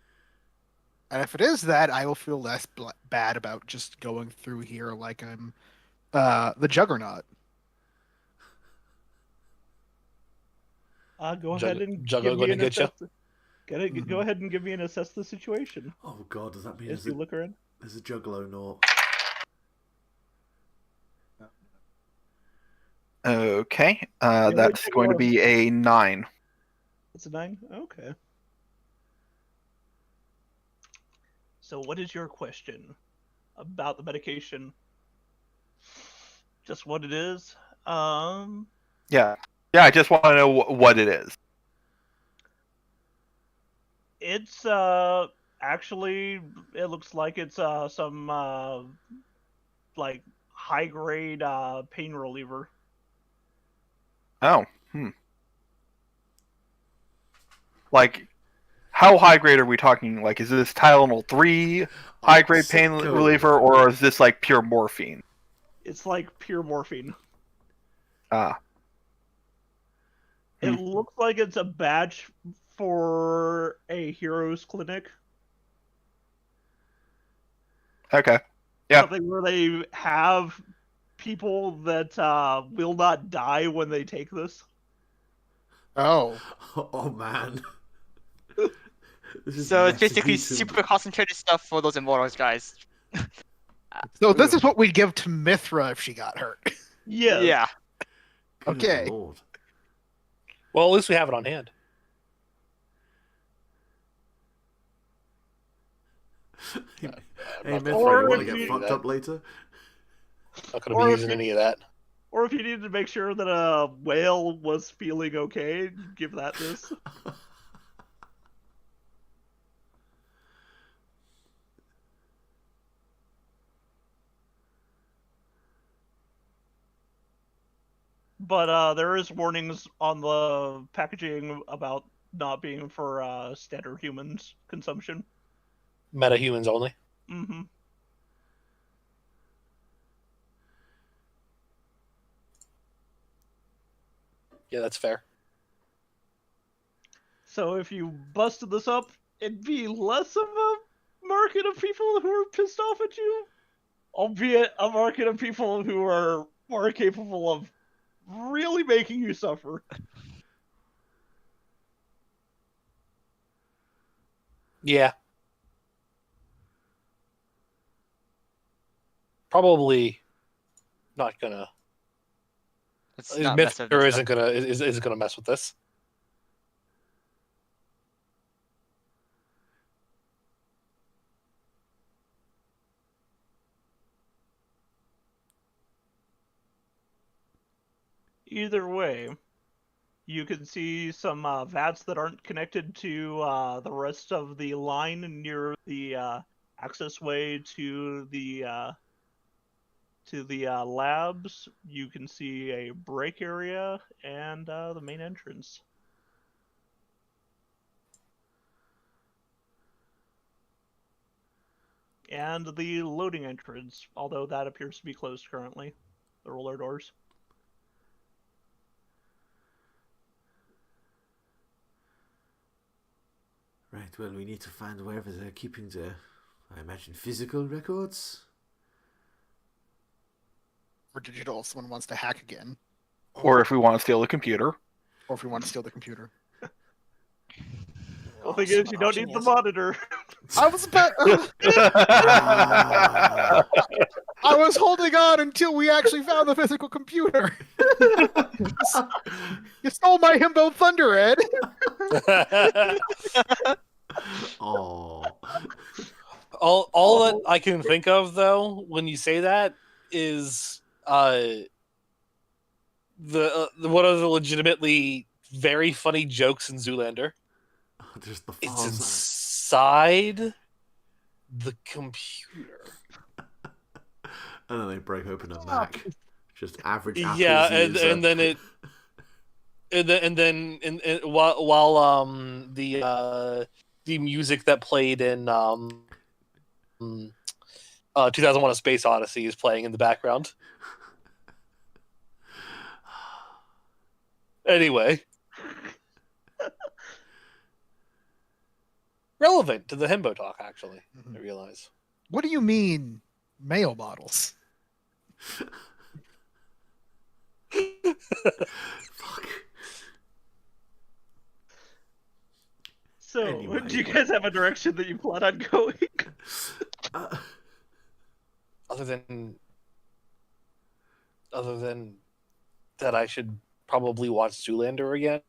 And if it is that, I will feel less bad about just going through here like I'm the Juggernaut. Go ahead and Juggo give me gonna an get you? assess. Go ahead and give me an assess the situation Oh god, does that mean as you look around. there's a Juggalo Nor? Okay, Yeah, that's we going to be a 9. It's a 9? Okay. So what is your question? about the medication. Just what it is. Yeah. Yeah, I just want to know what it is. It's actually, it looks like it's some like high grade pain reliever. Oh. Like, how high grade are we talking? Like, is this Tylenol 3 high grade pain Sicko. reliever, or is this like pure morphine? It's like pure morphine. Ah. It looks like it's a badge for a heroes clinic. Okay. Yeah. Something where they have people that will not die when they take this. Oh. Oh man. This is So it's messy basically too. super concentrated stuff for those immortals guys. So this is what we'd give to Mithra if she got hurt. Yes. Yeah. Good Okay. Lord. Well, at least we have it on hand. Hey, not Mithra, Or you want to if get you- fucked up later? Not going to Or be if using you- any of that. Or if you needed to make sure that a whale was feeling okay, give that this. But there is warnings on the packaging about not being for standard humans consumption. Meta-humans only. Mm-hmm. Yeah, that's fair. So if you busted this up, it'd be less of a market of people who are pissed off at you, albeit a market of people who are more capable of really making you suffer. Yeah. Probably not gonna. Let's not mess with Mithra this isn't gonna isn't gonna mess with this. Either way, you can see some vats that aren't connected to the rest of the line near the access way to the labs. You can see a break area and the main entrance. And the loading entrance, although that appears to be closed currently. The roller doors. Right, well, we need to find wherever they're keeping their, I imagine, physical records. Or digital if someone wants to hack again. Or if we want to steal the computer. Or if we want to steal the computer. The thing is, you don't need the monitor. I was about I was holding on until we actually found the physical computer. You stole my himbo thunder, Ed. Oh. All that I can think of though when you say that is the one of the legitimately very funny jokes in Zoolander. There's the It's files. inside the computer. And then they break open a Mac. Just average Apple Yeah, user. and then it and then while the music that played in 2001: A Space Odyssey is playing in the background. Anyway, relevant to the himbo talk, actually. I realize. What do you mean, male models? Fuck. So, Anyway. do you guys have a direction that you plan on going? Other than that, I should probably watch Zoolander again.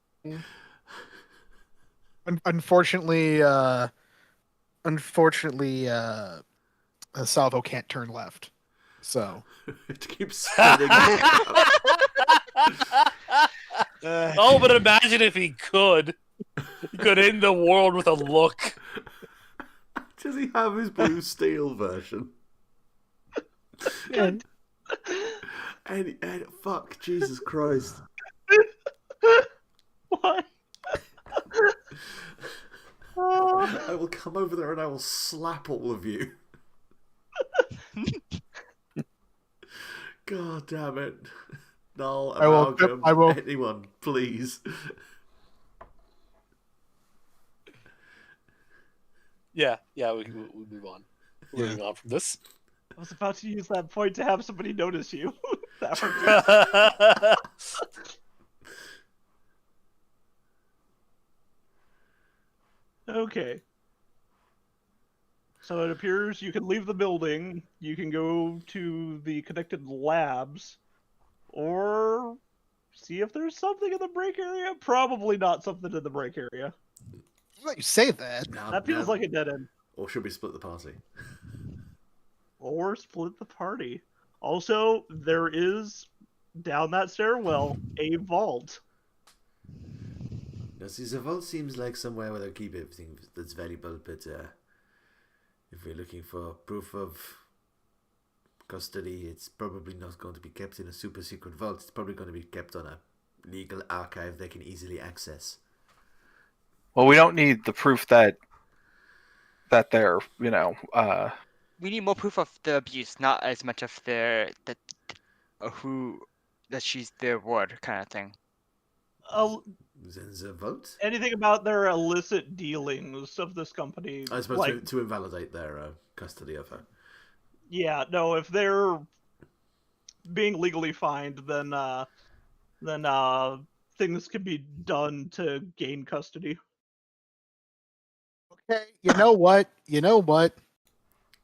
Unfortunately, Salvo can't turn left. So It keeps spinning. Oh, but imagine if he could. He could end the world with a look. Does he have his blue steel version? yeah. And fuck, Jesus Christ. What? I will come over there and I will slap all of you. God damn it. Null, I will- Amalgam, I will- anyone, please. Yeah, we move on. We're moving on from this. I was about to use that point to have somebody notice you. That worked. Okay. So it appears you can leave the building, you can go to the connected labs, or see if there's something in the break area. Probably not something in the break area. Let you say that. That feels like a dead end. Or should we split the party? Or split the party. Also, there is, down that stairwell, a vault. Now, see, the vault seems like somewhere where they'll keep everything that's valuable, but if we're looking for proof of custody, it's probably not going to be kept in a super secret vault. It's probably going to be kept on a legal archive they can easily access. Well, we don't need the proof that they're, We need more proof of the abuse, not as much of that she's their ward kind of thing. Then the vault? Anything about their illicit dealings of this company? I suppose like, to invalidate their custody of her. yeah, no. If they're being legally fined, then things can be done to gain custody. Okay, you know what?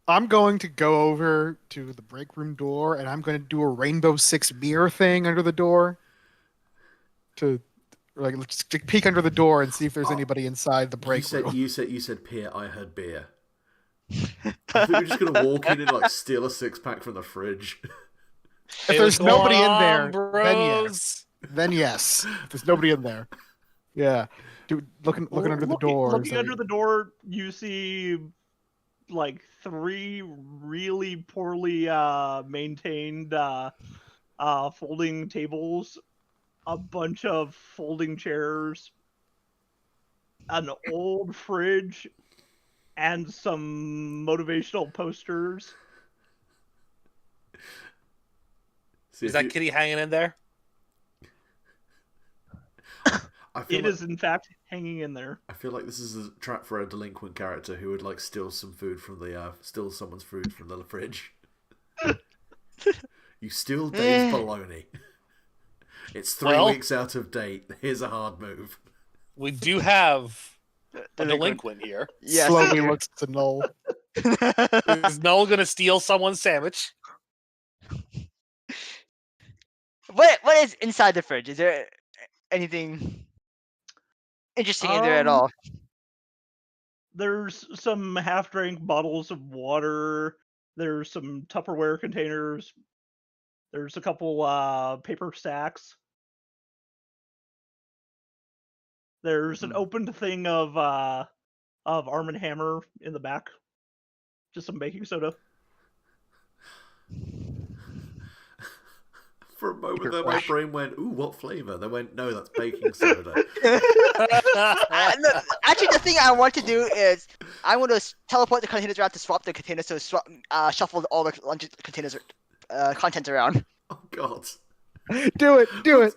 I'm going to go over to the break room door and I'm going to do a Rainbow Six mirror thing under the door. Let's peek under the door and see if there's anybody inside the break room. You said beer. I heard beer. I think we're just gonna walk in and like steal a 6-pack from the fridge. If there's nobody in there, bros. then yes. If there's nobody in there, yeah. Looking under the door. Looking under the door, you see like 3 really poorly maintained folding tables, a bunch of folding chairs, an old fridge, and some motivational posters. Is that kitty hanging in there? It is in fact hanging in there. I feel like this is a trap for a delinquent character who would like steal someone's food from the fridge. You steal Dave's bologna. It's 3 weeks out of date. Here's a hard move. We do have a delinquint here. Yes. Slowly looks to Null. Is Null gonna steal someone's sandwich? What is inside the fridge? Is there anything interesting in there at all? There's some half-drank bottles of water. There's some Tupperware containers. There's a couple paper sacks. There's an opened thing of Arm & Hammer in the back. Just some baking soda. For a moment there, my brain went, "Ooh, what flavor?" They went, "No, that's baking soda." No, actually, the thing I want to do is I want to teleport the containers around to swap the containers, so shuffle all the lunch containers contents around. Oh God! Do it.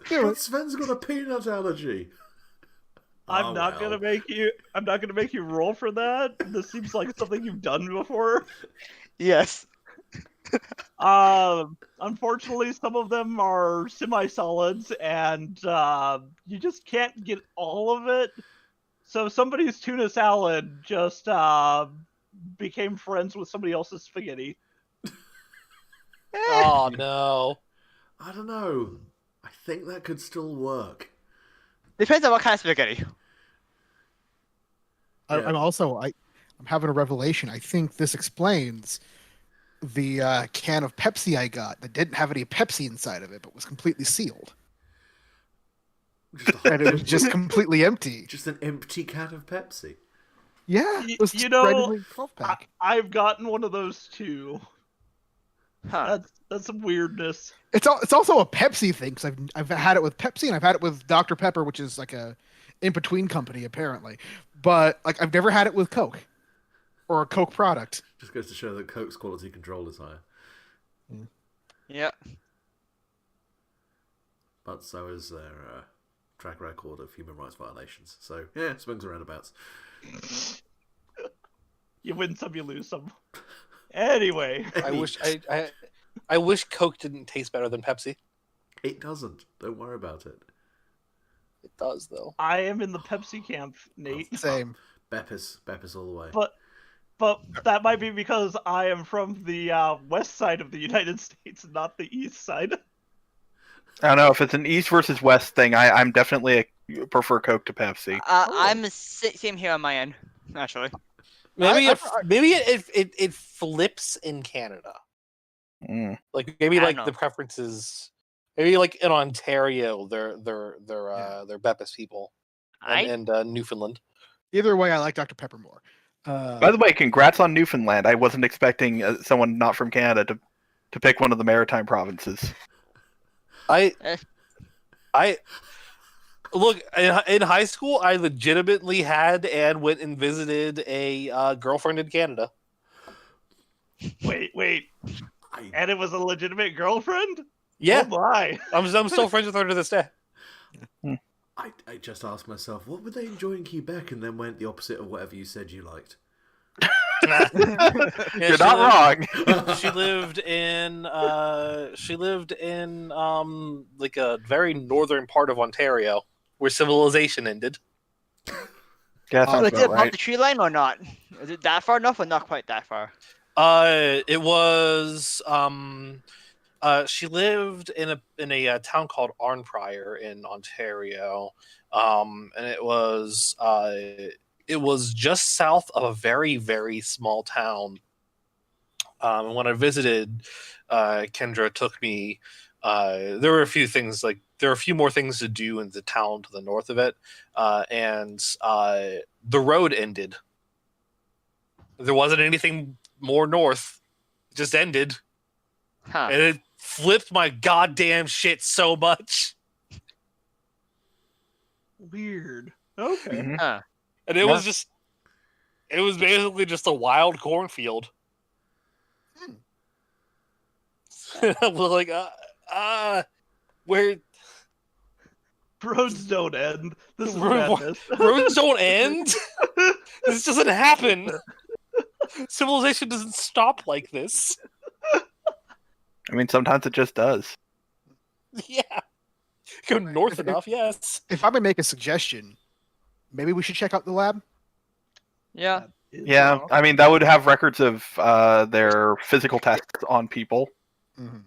But Sven's got a peanut allergy. I'm not gonna make you roll for that. This seems like something you've done before. Yes. Unfortunately, some of them are semi-solids, and you just can't get all of it. So somebody's tuna salad just became friends with somebody else's spaghetti. Oh no! I don't know. I think that could still work. Depends on what kind of spaghetti. I'm having a revelation. I think this explains the can of Pepsi I got that didn't have any Pepsi inside of it, but was completely sealed, Just, a, and it was just completely empty. just an empty can of Pepsi. Yeah, it was You know, randomly 12-pack. I've gotten one of those too. Huh. That's some weirdness. It's also a Pepsi thing because I've had it with Pepsi and I've had it with Dr Pepper, which is like a in between company apparently, but like I've never had it with Coke or a Coke product. Just goes to show that Coke's quality control is higher. Yeah. But so is their track record of human rights violations. So, yeah, swings and roundabouts. You win some, you lose some. Anyway, I wish Coke didn't taste better than Pepsi. It doesn't. Don't worry about it. It does though. I am in the Pepsi camp, Nate. Same. Beppis all the way. But that might be because I am from the west side of the United States, not the east side. I don't know if it's an East versus West thing. I'm definitely prefer Coke to Pepsi. I'm same here on my end, actually. Maybe it flips in Canada. Mm. Like maybe I like don't the know. preferences. Maybe like in Ontario, they're Beppis people, and Newfoundland. Either way, I like Dr Pepper more. By the way, congrats on Newfoundland. I wasn't expecting someone not from Canada to pick one of the maritime provinces. I Eh. look in high school. I legitimately had and went and visited a girlfriend in Canada. Wait. And it was a legitimate girlfriend? Yeah, Oh my. I'm still friends with her to this day. I just asked myself, what would they enjoy in Quebec, and then went the opposite of whatever you said you liked. Yeah, You're not wrong. She lived in like a very northern part of Ontario where civilization ended. Yeah, sounds Is it about above right. the tree line or not? Is it that far enough or not quite that far? It was she lived in a town called Arnprior in Ontario, and it was just south of a very, very small town. And when I visited, Kendra took me. There were a few things there are a few more things to do in the town to the north of it, and the road ended. There wasn't anything more north; it just ended, Huh. and it flipped my goddamn shit so much. Weird. Okay. Mhm. Huh. And it was basically just a wild cornfield. We're like, where Roads don't end. This is Ro- madness. roads don't end. This doesn't happen. Civilization doesn't stop like this. I mean, sometimes it just does. Yeah. Go north enough, yes. If I may make a suggestion, maybe we should check out the lab. Yeah. Yeah, I mean, that would have records of their physical tests on people. Mm-hmm.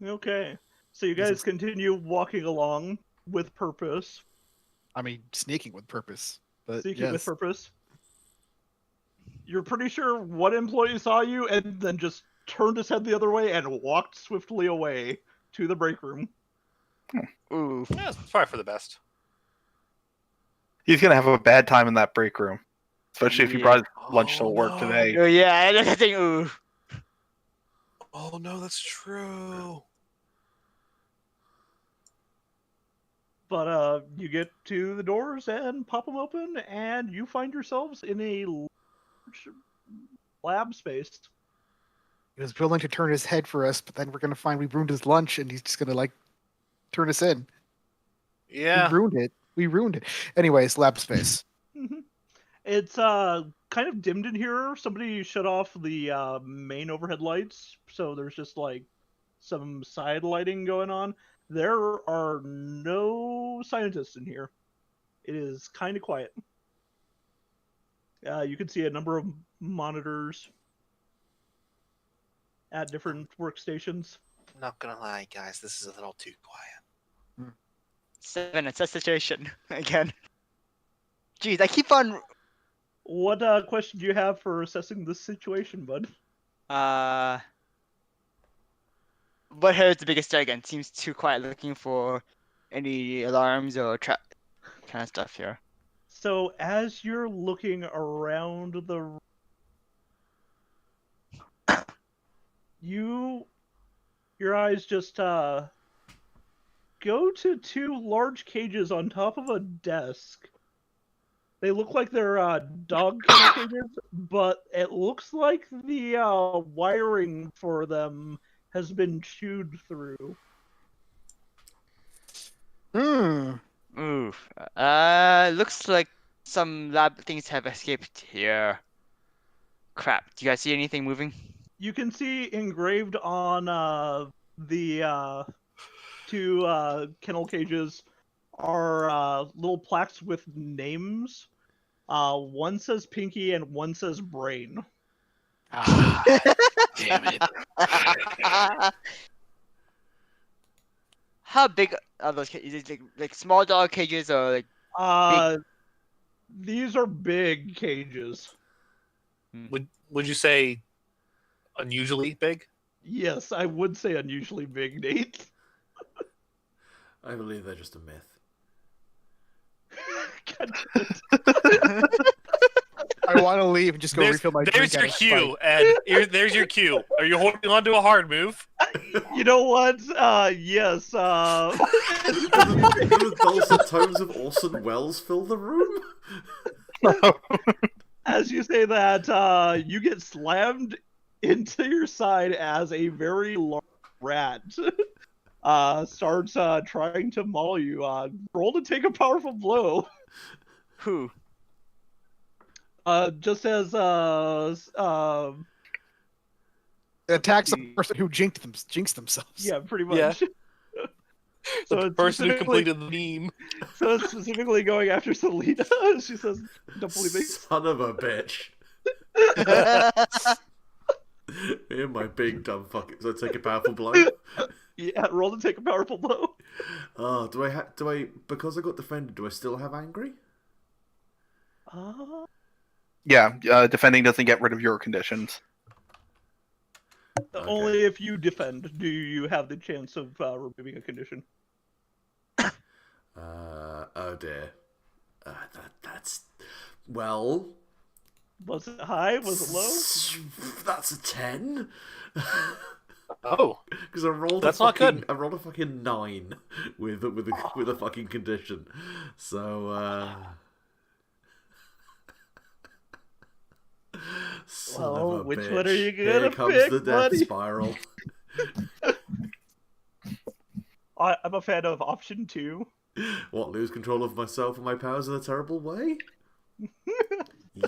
Okay. So you guys continue walking along with purpose. I mean, sneaking with purpose. But Seeking yes. with purpose. You're pretty sure one employee saw you and then just turned his head the other way and walked swiftly away to the break room. Ooh. Yeah, it's probably for the best. He's gonna have a bad time in that break room, especially if he Yeah. brought his lunch to Oh, work no. today. Oh, yeah, I think. Ooh. Oh no, that's true. But you get to the doors and pop them open, and you find yourselves in a large lab space. He was willing to turn his head for us, but then we're gonna find we ruined his lunch, and he's just gonna like turn us in. Yeah. We ruined it. Anyways, lab space. It's kind of dimmed in here. Somebody shut off the main overhead lights, so there's just like some side lighting going on. There are no scientists in here. It is kind of quiet. You can see a number of monitors at different workstations. I'm not gonna lie, guys, this is a little too quiet. 7, it's a situation again. Jeez, I keep on What question do you have for assessing this situation, bud? What here is the biggest threat again? Seems too quiet, looking for any alarms or kind of stuff here. So as you're looking around the your eyes just go to two large cages on top of a desk. They look like they're dog kennel cages, but it looks like the wiring for them has been chewed through. Hmm. Oof. Looks like some lab things have escaped here. Crap. Do you guys see anything moving? You can see engraved on the two kennel cages are little plaques with names. One says Pinky and one says Brain. Damn it. How big are those cages? Is it like small dog cages or like? These are big cages. Would you say unusually big? Yes, I would say unusually big, Nate. I believe they're just a myth. God damn it. I want to leave and just go refill my There's drink. your out of spite. cue, and there's your cue. Are you holding on to a hard move? You know what? Yes. The dulcet tones of Orson Welles fill the room. As you say that, you get slammed into your side as a very large rat starts trying to maul you. Roll to take a powerful blow. Who? Just as It attacks the person who jinxed themselves. yeah, pretty much. Yeah. So The it's person who specifically- completed the meme. So it's specifically going after Selena. She says, "Don't believe me." Son of a bitch. Me and my big dumb fucking. So I take a powerful blow. Yeah, roll to take a powerful blow. Oh, do I? Because I got defended, do I still have angry? Yeah, defending doesn't get rid of your conditions. Okay. Only if you defend do you have the chance of removing a condition. Oh dear. That's well. Was it high? Was it low? That's a 10. Oh, Because I rolled. That's a not fucking, good. I rolled a fucking 9 with a fucking condition. So. Son Well, of a which bitch. one are you Here gonna comes pick, the death buddy? spiral. I'm a fan of option 2. What, lose control of myself and my powers in a terrible way?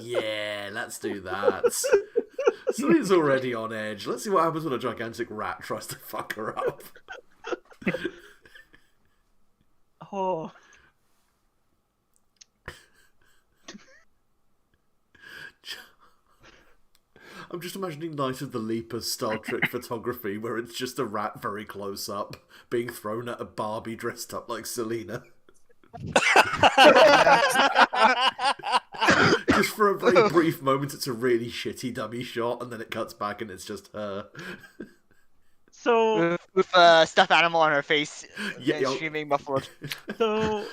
Yeah, let's do that. Celine's already on edge. Let's see what happens when a gigantic rat tries to fuck her up. Oh. I'm just imagining Night of the Leapers Star Trek photography where it's just a rat very close up being thrown at a Barbie dressed up like Selena. Just for a very brief moment, it's a really shitty dummy shot, and then it cuts back and it's just her. So, with a stuffed animal on her face, Yeah, and yo- screaming muffled. so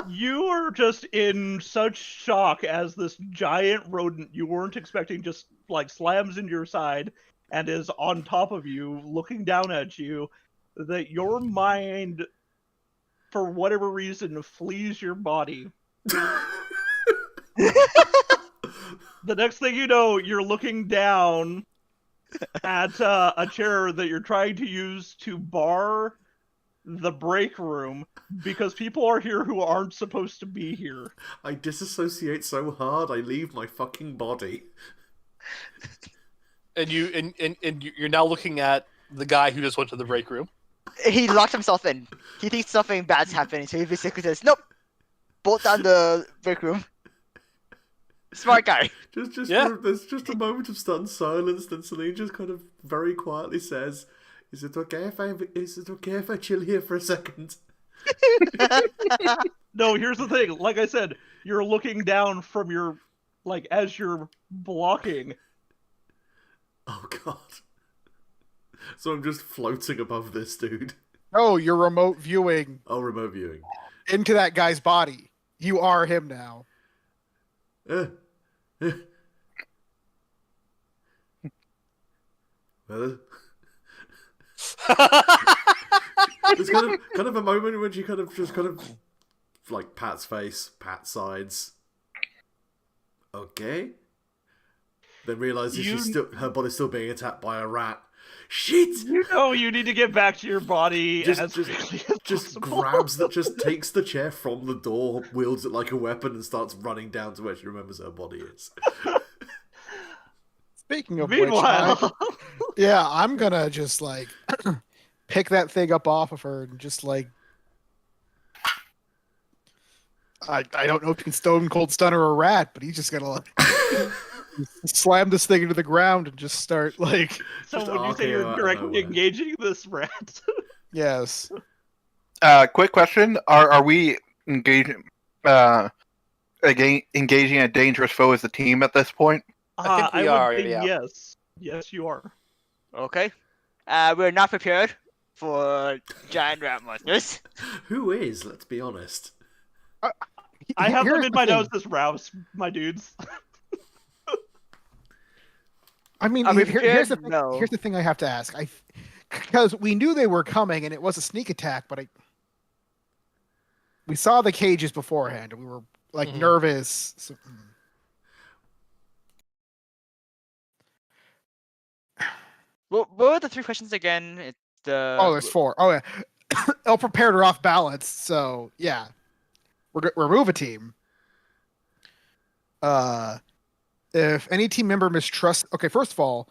you are just in such shock as this giant rodent you weren't expecting just like slams into your side and is on top of you, looking down at you, that your mind, for whatever reason, flees your body. The next thing you know, you're looking down at a chair that you're trying to use to bar the break room because people are here who aren't supposed to be here. I disassociate so hard, I leave my fucking body. and you're now looking at the guy who just went to the break room. He locked himself in. He thinks something bad's happening, so he basically says, "Nope, bolt down the break room." Smart guy. Yeah. There's just a moment of stunned silence, then Celine just kind of very quietly says, Is it okay if I chill here for a second?" No, here's the thing. Like I said, you're looking down from your, like, as you're blocking. Oh god. So I'm just floating above this dude. Oh, you're remote viewing Oh, remote viewing. into that guy's body. You are him now. Uh, uh. Well, there's kind of a moment when she kind of like pats face, pat sides. Okay. Then realizes her body's still being attacked by a rat. Shit! You know you need to get back to your body as quickly as Just possible. just takes the chair from the door, wields it like a weapon, and starts running down to where she remembers her body is. Speaking of Meanwhile, which, yeah, I'm gonna just like pick that thing up off of her and just like I don't know if you can stone cold stunner a rat, but he's just gonna like slam this thing into the ground and just start like so Just when you say RKO you're out of directly nowhere. engaging this rat, yes. Quick question: Are we engaging engaging a dangerous foe as a team at this point? I think we would are, say yeah. yes. Yes, you are. Okay. We're not prepared for giant rat monsters. Who is? Let's be honest. I have them Here's in the my thing. notes as Rouse, my dudes. I mean, Are we here's the prepared? thing. No. Here's the thing I have to ask. Because we knew they were coming and it was a sneak attack, but we saw the cages beforehand and we were like Mhm. nervous. So, What were the three questions again? It's the there's four. Oh yeah, ill prepared or off balance. So yeah, we're move a team. If any team member mistrusts, okay, first of all,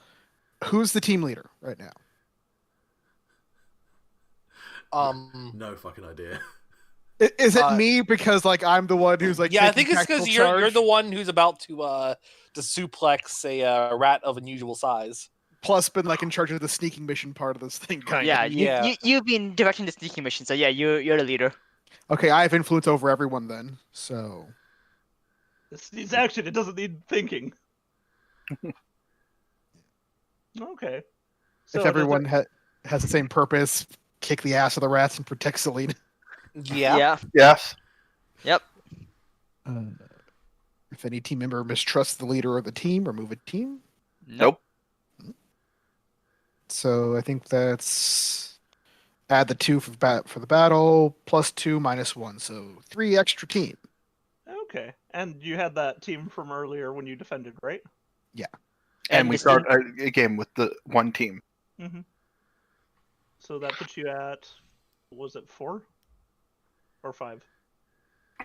who's the team leader right now? No fucking idea. Is it me because like I'm the one who's like yeah, I taking think it's because tactical you're charge? the one who's about to suplex a rat of unusual size. Plus been like in charge of the sneaking mission part of this thing, kind yeah, of. Yeah. you've been directing the sneaking mission, so yeah, you're the leader. Okay, I have influence over everyone then. So This needs action. It doesn't need thinking. Okay. So if everyone has the same purpose, kick the ass of the rats and protect Selena. Yeah. Yes. Yep. If any team member mistrusts the leader of the team, remove a team. Nope. So I think that's add the 2 for the battle, plus 2 minus 1, so 3 extra team. Okay. And you had that team from earlier when you defended, right? And we this start again with the one team. Mm-hmm. So that puts you at, was it 4 or 5?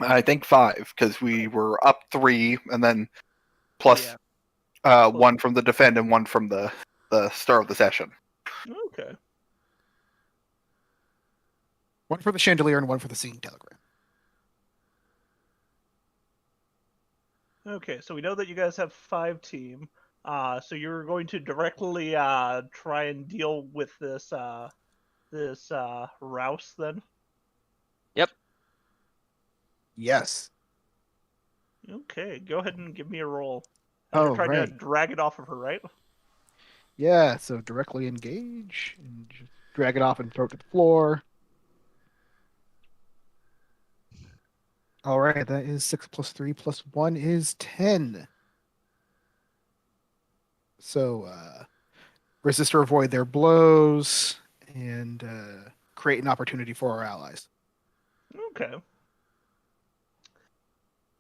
I think 5 because we were up 3, and then plus Yeah. 1 from the defend and 1 from the start of the session. Okay. 1 for the chandelier and 1 for the singing telegram. Okay, so we know that you guys have 5 team. So you're going to directly try and deal with this Rouse then? Yes. Okay, go ahead and give me a roll. Oh, You're trying to right. drag it off of her, right? Yeah, so directly engage and just drag it off and throw it to the floor. All right, that is 6 plus 3 plus 1 is 10. So resist or avoid their blows and create an opportunity for our allies. Okay.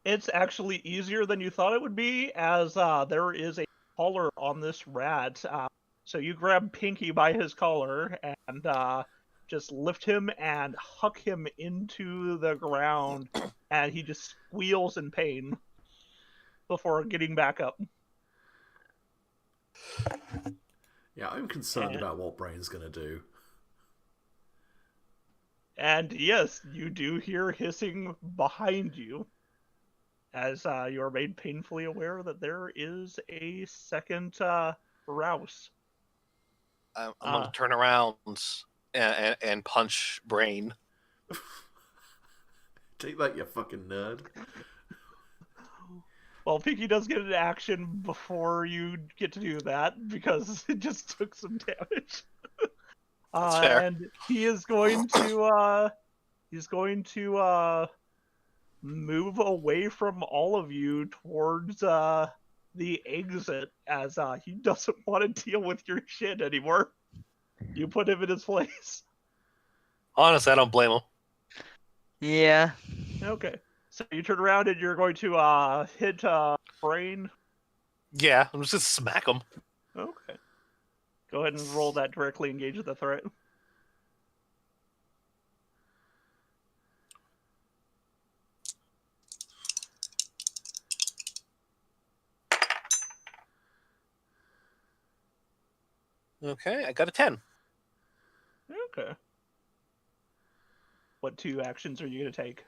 It's actually easier than you thought it would be, as there is a collar on this rat. So you grab Pinky by his collar and just lift him and huck him into the ground, and he just squeals in pain before getting back up. Yeah, I'm concerned about what Brain's gonna do. And yes, you do hear hissing behind you, as you are made painfully aware that there is a second Rouse. I'm gonna turn around and punch Brain. Take that, you fucking nerd. Well, Pinky does get an action before you get to do that because it just took some damage. That's fair. And he is going to move away from all of you towards the exit as he doesn't want to deal with your shit anymore. You put him in his place. Honestly, I don't blame him. Yeah. Okay. So you turn around and you're going to hit Brain. Yeah, I'm just gonna smack him. Okay. Go ahead and roll that directly engage with the threat. Okay, I got a 10. Okay. What 2 actions are you going to take?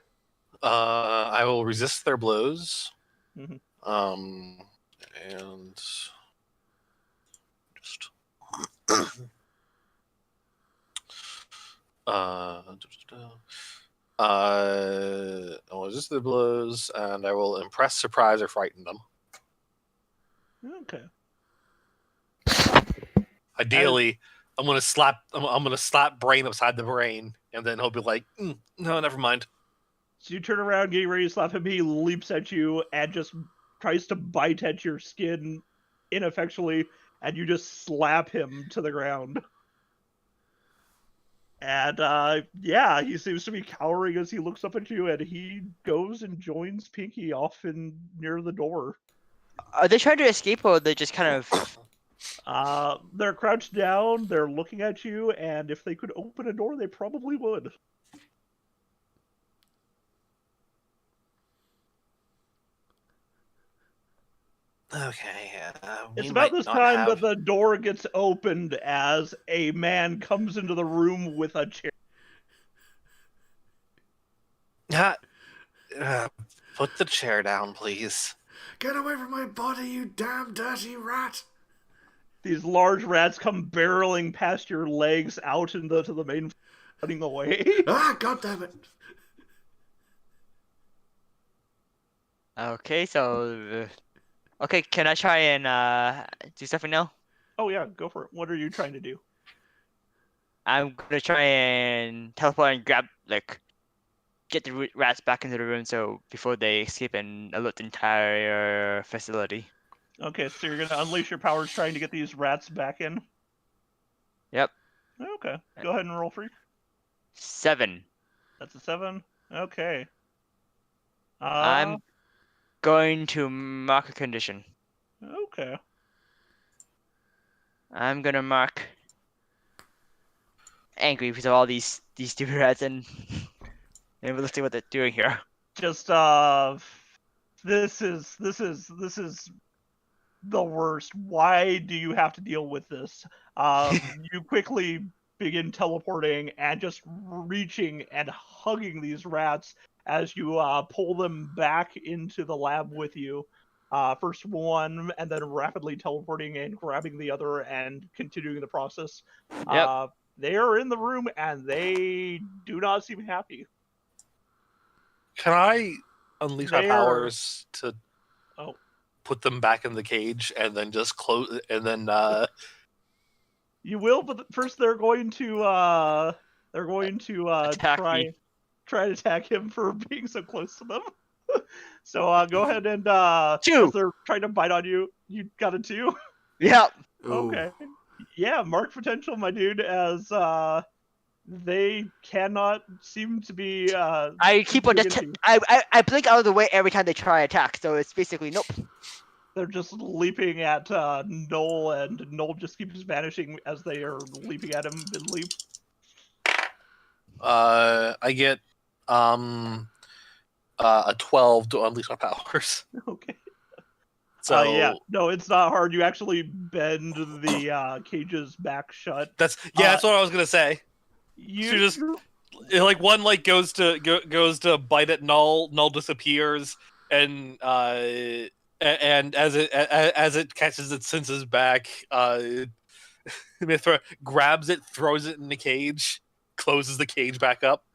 I will resist their blows. Mhm. And just I'll resist their blows, and I will impress, surprise, or frighten them. Okay. Ideally, I'm gonna slap Brain upside the brain, and then he'll be like, "No, never mind." So you turn around, getting ready to slap him. He leaps at you and just tries to bite at your skin ineffectually, and you just slap him to the ground. And yeah, he seems to be cowering as he looks up at you, and he goes and joins Pinky off in near the door. Are they trying to escape, or they just kind of? They're crouched down, they're looking at you, and if they could open a door, they probably would. Okay. It's about this time that the door gets opened as a man comes into the room with a chair. Put the chair down, please. Get away from my body, you damn dirty rat! These large rats come barreling past your legs out into the main, running away. Ah, goddammit! Okay, so. Okay, can I try and do something now? Oh yeah, go for it. What are you trying to do? I'm gonna try and teleport and grab, get the rats back into the room so before they escape and alert the entire facility. Okay, so you're gonna unleash your powers trying to get these rats back in? Yep. Okay, go ahead and roll free. 7. That's a 7. Okay. I'm going to mark a condition. Okay. I'm gonna mark angry because of all these stupid rats and we'll see what they're doing here. Just this is the worst. Why do you have to deal with this? You quickly begin teleporting and just reaching and hugging these rats as you pull them back into the lab with you. First one, and then rapidly teleporting and grabbing the other and continuing the process. Yep. They are in the room and they do not seem happy. Can I unleash my They are- powers to Oh. put them back in the cage and then just close and then You will, but first they're going to Attack me. try to attack him for being so close to them. So go ahead and 2. as they're trying to bite on you, you got a 2. Yep. Ooh. Okay. Yeah, mark potential, my dude, as they cannot seem to be I keep on doing just anything. I blink out of the way every time they try attack, so it's basically nope. They're just leaping at Noel, and Noel just keeps vanishing as they are leaping at him and leap. I get a 12 to unleash my powers. Okay. So yeah, no, it's not hard. You actually bend the cages back shut. that's what I was gonna say. You So just one goes to bite at Null. Null disappears, and as it catches its senses back, Mithra grabs it, throws it in the cage, closes the cage back up.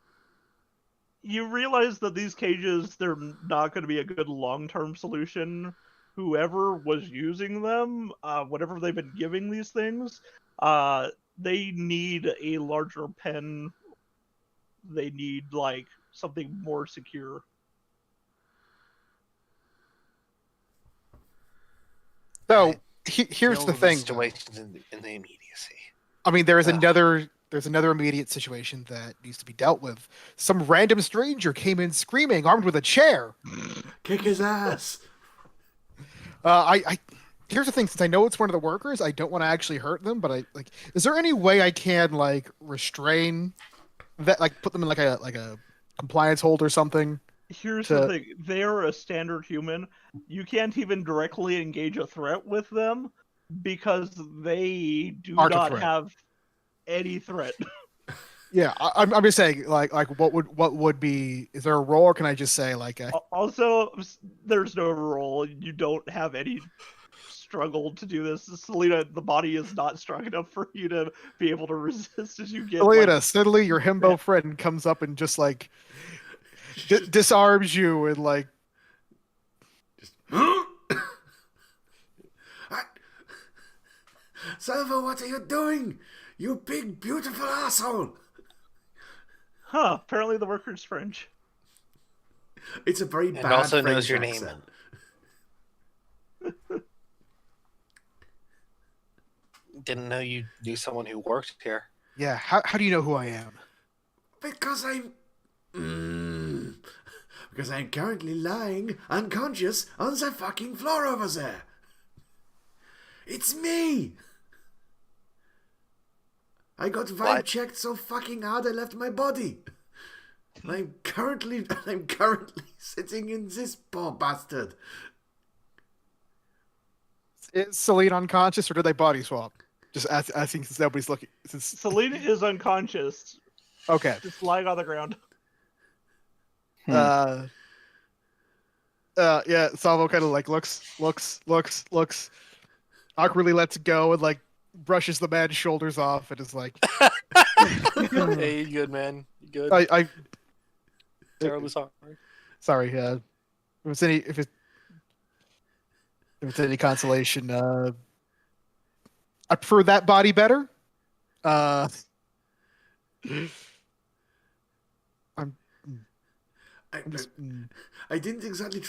You realize that these cages, they're not going to be a good long-term solution. Whoever was using them, whatever they've been giving these things, they need a larger pen. They need, like, something more secure. So here's the thing. though. Situations in the immediacy. I mean, there's another immediate situation that needs to be dealt with. Some random stranger came in screaming, armed with a chair. Kick his ass. Here's the thing. Since I know it's one of the workers, I don't want to actually hurt them. But is there any way I can like restrain that, like put them in like a compliance hold or something? Here's the thing. They're a standard human. You can't even directly engage a threat with them because they do Aren't a not threat. have any threat. Yeah, I'm just saying, like what would be? Is there a role, or can I just say like? Also, there's no role. You don't have any struggle to do this. Selena, the body is not strong enough for you to be able to resist as you get. Selena, suddenly your himbo friend comes up and just like disarms you and like. Salvo, what are you doing? You big, beautiful asshole! Huh, apparently the worker's French. It's a very And bad also French knows your name. accent. Didn't know you knew someone who worked here. Yeah, how do you know who I am? Because because I'm currently lying unconscious on the fucking floor over there. It's me! I got vibe What? checked so fucking hard I left my body. I'm currently sitting in this poor bastard. Is Celine unconscious, or did they body swap? Just asking since nobody's looking. Since Selena is unconscious, okay, just lying on the ground. yeah, Salvo kind of like looks, awkwardly lets it go and like brushes the man's shoulders off and is like, Hey, you good, man? You good? I Terribly sorry. sorry, if it's any consolation, I prefer that body better. I'm just, I didn't exactly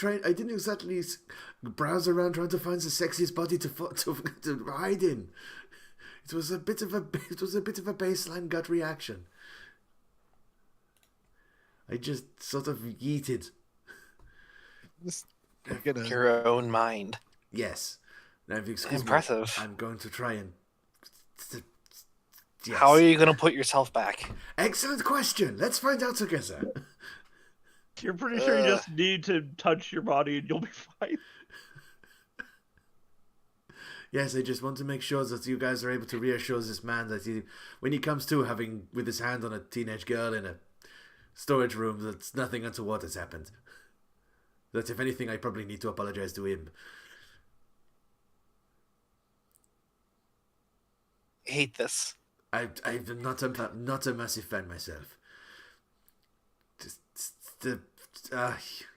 browse around trying to find the sexiest body to hide in. It was a bit of a baseline gut reaction. I just sort of yeeted. just gonna, Your own mind. Yes. Now, if you excuse Impressive. me, I'm going to try and. Yes. How are you going to put yourself back? Excellent question. Let's find out together. You're pretty sure you just need to touch your body and you'll be fine. Yes, I just want to make sure that you guys are able to reassure this man that when he comes to having with his hand on a teenage girl in a storage room, that's nothing untoward has happened. That if anything, I probably need to apologize to him. Hate this. I'm not a massive fan myself.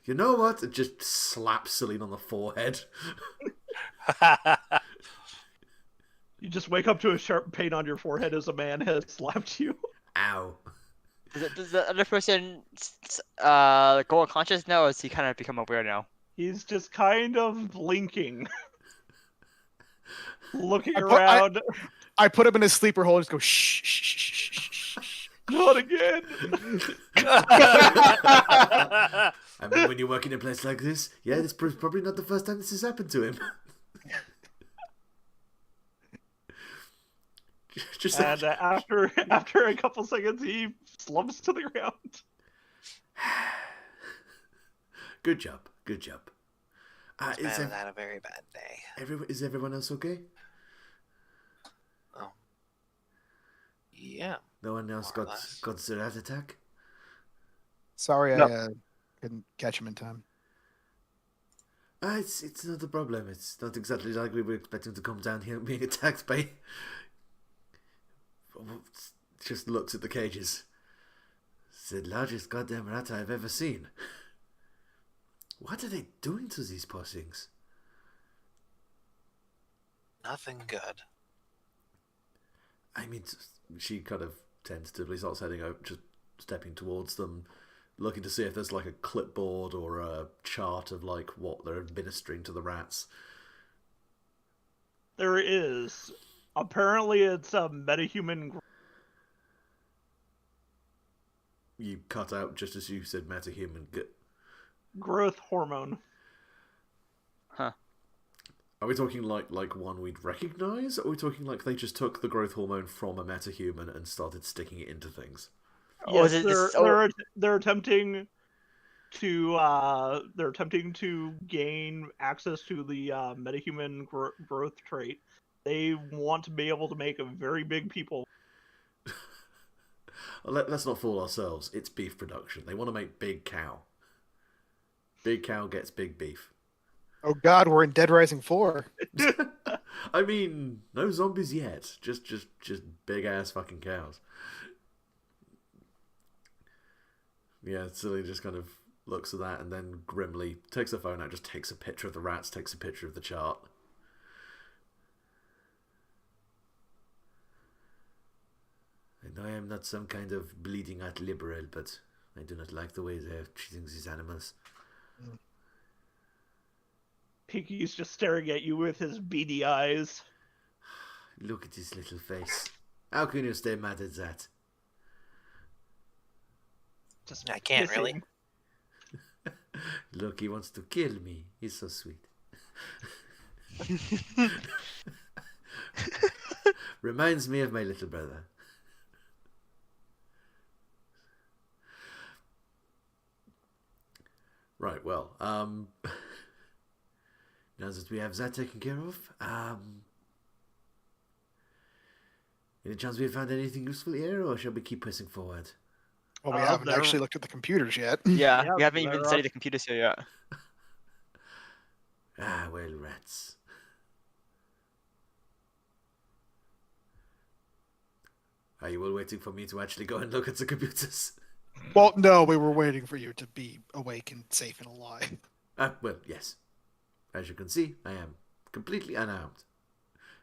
You know what? It just slaps Celine on the forehead. You just wake up to a sharp pain on your forehead as a man has slapped you. Ow. Does the other person go unconscious now, or has he kind of become aware now? He's just kind of blinking. Looking I put- around. I put him in his sleeper hole and just go shh, shh, shh, shh, shh, shh. Not again. I mean, when you work in a place like this, yeah, this is probably not the first time this has happened to him. Just And after a couple seconds, he slumps to the ground. Good job. This man had a very bad day. Is everyone else okay? Yeah. No one else More or got less. the rat attack? Sorry, No. I couldn't catch him in time. It's not a problem. It's not exactly like we were expecting to come down here being attacked by. Just looks at the cages. It's the largest goddamn rat I've ever seen. What are they doing to these poor things? Nothing good. I mean, she kind of tentatively starts heading out, just stepping towards them, looking to see if there's like a clipboard or a chart of like what they're administering to the rats. There is. Apparently, it's a metahuman. You cut out just as you said metahuman. Growth hormone. Are we talking like one we'd recognize? Or are we talking like they just took the growth hormone from a metahuman and started sticking it into things? Or is Yes, it just- they're attempting to gain access to the metahuman growth trait. They want to be able to make a very big people. Let's not fool ourselves. It's beef production. They want to make big cow. Big cow gets big beef. Oh God, we're in Dead Rising 4. I mean, no zombies yet. Just big ass fucking cows. Yeah, Silly just kind of looks at that and then grimly takes her phone out, just takes a picture of the rats, takes a picture of the chart. And I am not some kind of bleeding out liberal, but I do not like the way they're treating these animals. Pinky's just staring at you with his beady eyes. Look at his little face. How can you stay mad at that? Just I can't really. hissing. Look, he wants to kill me. He's so sweet. Reminds me of my little brother. Right, well, now that we have that taken care of, any chance we have found anything useful here, or shall we keep pressing forward? Well, we haven't they're- actually looked at the computers yet. Yeah, Yeah, we haven't even they're studied up. the computers here yet. Ah, well, rats. Are you all waiting for me to actually go and look at the computers? Well, no, we were waiting for you to be awake and safe and alive. Well, yes. As you can see, I am completely unarmed,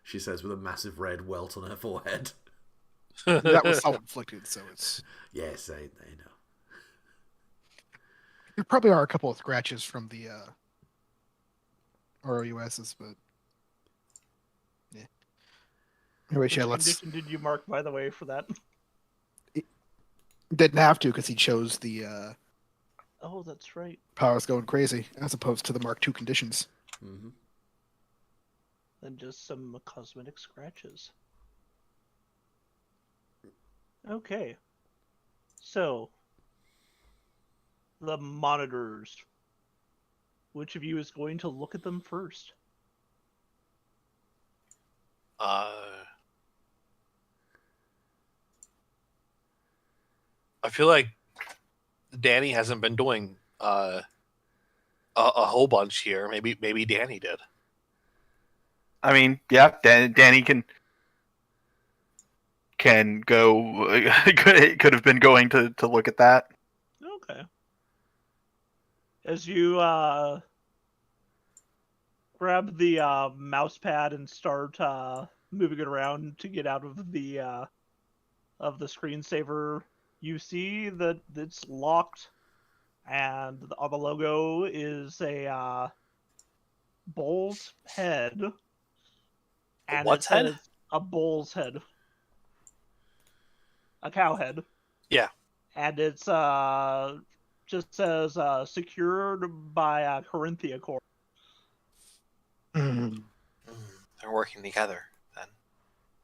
she says with a massive red welt on her forehead. That was self-inflicted, so it's... Yes, I know. There probably are a couple of scratches from the ROUSs, but... Yeah. Anyway, yeah, Which let's... condition did you mark, by the way, for that? Didn't have to, because he chose the Oh, that's right. powers going crazy, as opposed to the Mark II conditions. Mm-hmm. Then just some cosmetic scratches. Okay. So, the monitors. Which of you is going to look at them first? I feel like Danny hasn't been doing a whole bunch here. Maybe Danny did. I mean, yeah, Danny can go. Could have been going to look at that. Okay. As you grab the mouse pad and start moving it around to get out of the screensaver, you see that it's locked, and on the logo is a bull's head. And What's it head? says a bull's head. A cow head. Yeah. And it's just says secured by Corinthia Core. Mm. They're working together then.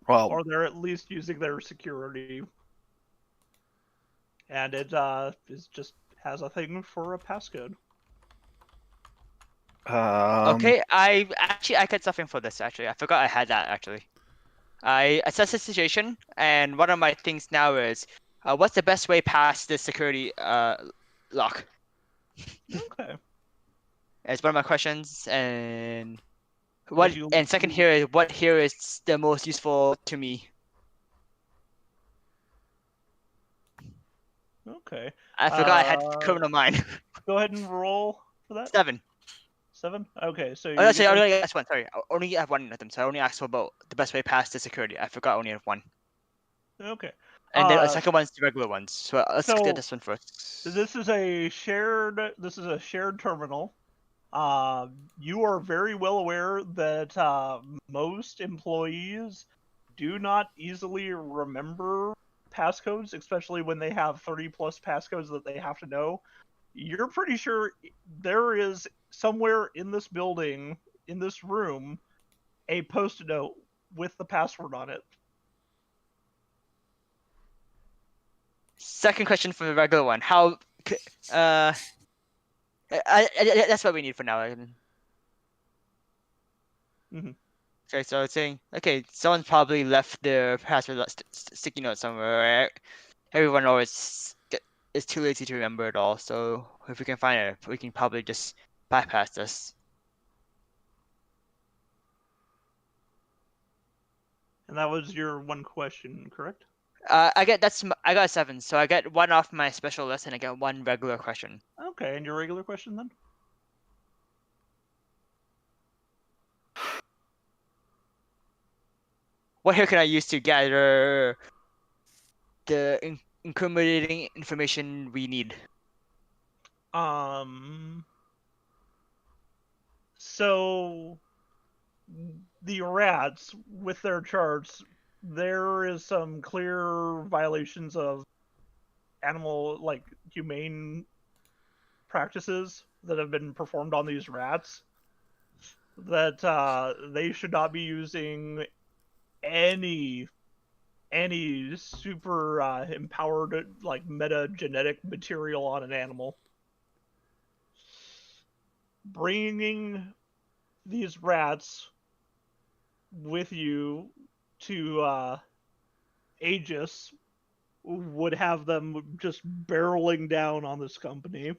Well, Or they're at least using their security. And it is just has a thing for a passcode. Okay, I got something for this actually. I forgot I had that actually. I assessed the situation, and one of my things now is, what's the best way past this security lock? Okay. It's one of my questions, and what? you- And second here is what here is the most useful to me. Okay. I forgot I had criminal mind. Go ahead and roll for that. 7. 7. Okay, so Oh, actually, I get- only asked 1. Sorry, I only have 1 of them. So I only asked about the best way past the security. I forgot I only have 1. okay. And then the Uh, second one's the regular ones. So let's so get this one first. This is a shared. This is a shared terminal. You are very well aware that most employees do not easily remember passcodes, especially when they have 30 plus passcodes that they have to know. You're pretty sure there is somewhere in this building, in this room, a post-it note with the password on it. Second question from the regular one. How? That's what we need for now. Mhm. Okay, so I was saying, okay, someone's probably left their password sticky note somewhere. Right? Everyone always is too lazy to remember it all. So if we can find it, we can probably just bypass this. And that was your one question, correct? I got a 7, so I get 1 off my special list, and I get 1 regular question. Okay, and your regular question then? What hair can I use to gather the incriminating information we need? So the rats with their charts, there is some clear violations of animal, like humane practices that have been performed on these rats. That they should not be using any super empowered like meta genetic material on an animal. Bringing these rats with you to Aegis would have them just barreling down on this company.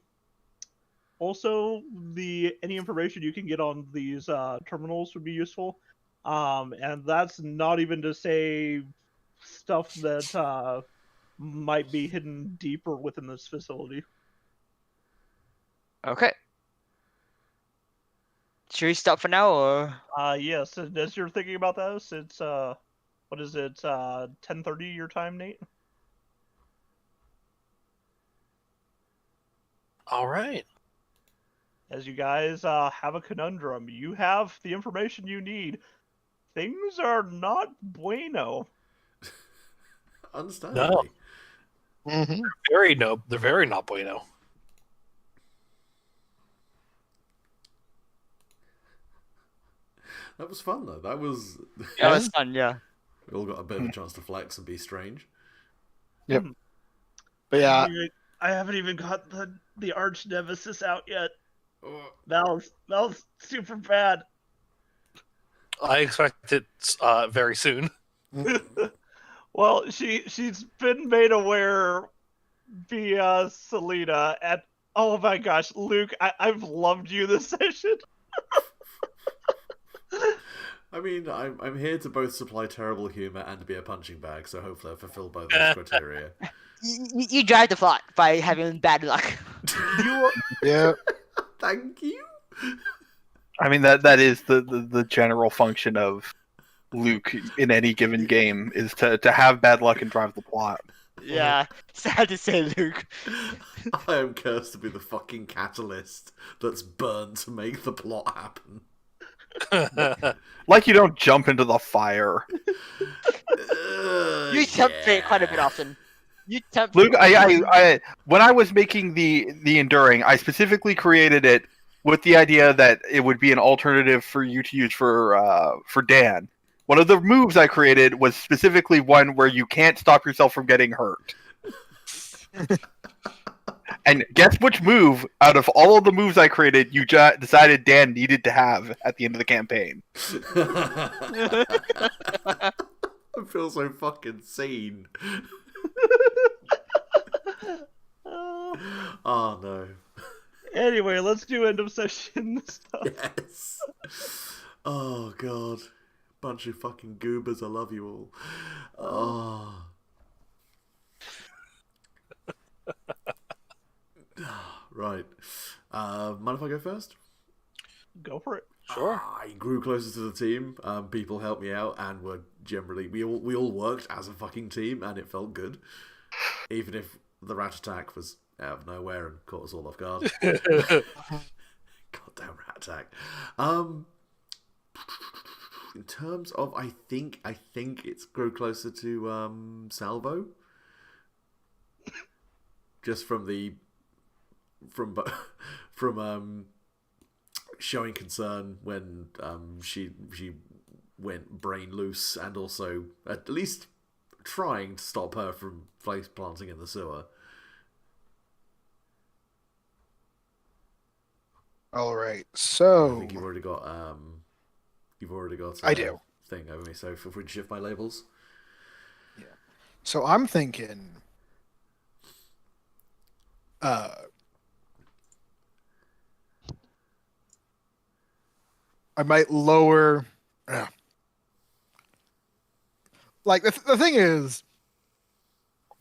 Also, any information you can get on these terminals would be useful. And that's not even to say stuff that might be hidden deeper within this facility. Okay. Should we stop for now, or? Yes, as you're thinking about this, it's what is it? 10:30 your time, Nate? All right. As you guys have a conundrum, you have the information you need. Things are not bueno. Understandably. Mm-hmm. They're very not bueno. That was fun though. That was. That was fun, yeah. We all got a bit of a chance to flex and be strange. Yep. But yeah, I haven't even got the arch nemesis out yet. Oh, Val's super bad. I expect it very soon. Well, she's been made aware via Selena, and oh my gosh, Luke, I've loved you this session. I mean, I'm here to both supply terrible humor and be a punching bag, so hopefully I fulfill both those criteria. You drive the plot by having bad luck. yeah. Thank you. I mean that is the general function of Luke in any given game is to have bad luck and drive the plot. Yeah, sad to say, Luke. I am cursed to be the fucking catalyst that's burned to make the plot happen. Like you don't jump into the fire. You tempt fate quite a bit often. You tempt Luke, fate. I when I was making the enduring, I specifically created it with the idea that it would be an alternative for you to use for Dan. One of the moves I created was specifically one where you can't stop yourself from getting hurt. And guess which move out of all of the moves I created you decided Dan needed to have at the end of the campaign? I feel so fucking seen. Oh no. Anyway, let's do end of session stuff. Yes. Oh god. Bunch of fucking goobers, I love you all. Oh. Right. Mind if I go first? Go for it. Sure. I grew closer to the team. People helped me out, and were generally we all worked as a fucking team, and it felt good, even if the rat attack was out of nowhere and caught us all off guard. Goddamn rat attack. In terms of, I think it's grow closer to Salvo. Just from showing concern when she went brain loose, and also at least trying to stop her from face planting in the sewer. All right, I so think you've already got I do. thing over me, so feel free to shift my labels. So I'm thinking, I might lower. Like the thing is,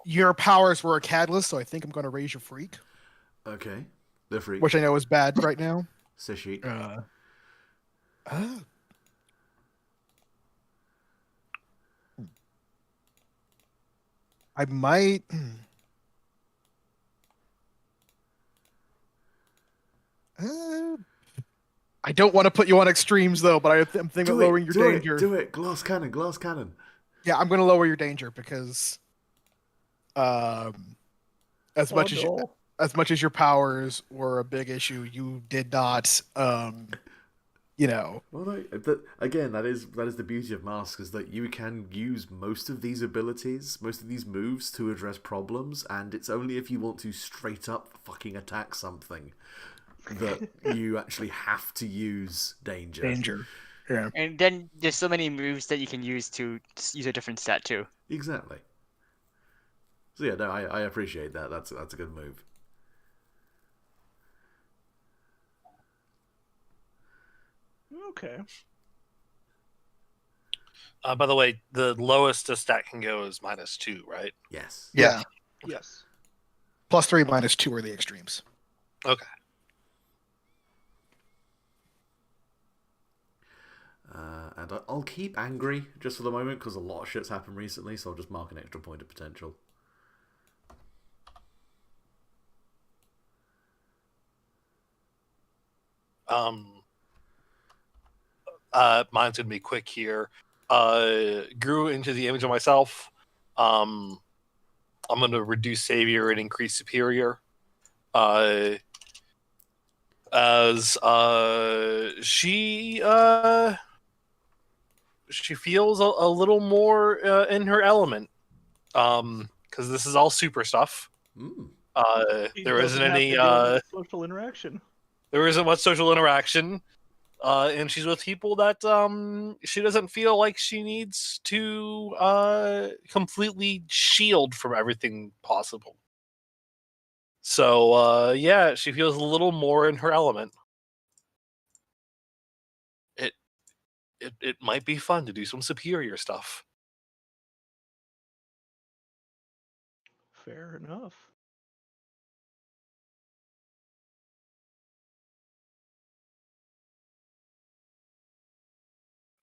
your powers were a catalyst, so I think I'm going to raise your freak, Okay, the freak. which I know is bad right now. Sashi. I might. I don't want to put you on extremes though, but I'm thinking of lowering your danger. Do it. Glass cannon. Yeah, I'm going to lower your danger because, as much as your powers were a big issue, you did not, Well, no, again, that is the beauty of Mask, is that you can use most of these abilities, most of these moves to address problems, and it's only if you want to straight up fucking attack something that you actually have to use danger. Yeah. And then there's so many moves that you can use to use a different set too. Exactly. So yeah, no, I appreciate that. That's a good move. Okay. By the way, the lowest a stat can go is -2, right? Yes. Yeah. Yes. +3, -2 are the extremes. Okay. And I'll keep angry just for the moment because a lot of shit's happened recently, so I'll just mark an extra point of potential. Mine's gonna be quick here. Grew into the image of myself. I'm gonna reduce savior and increase superior. As she feels a little more in her element. Because this is all super stuff. Mm. There isn't any social interaction. there isn't much social interaction. And she's with people that she doesn't feel like she needs to completely shield from everything possible. So yeah, she feels a little more in her element. It might be fun to do some superior stuff. Fair enough.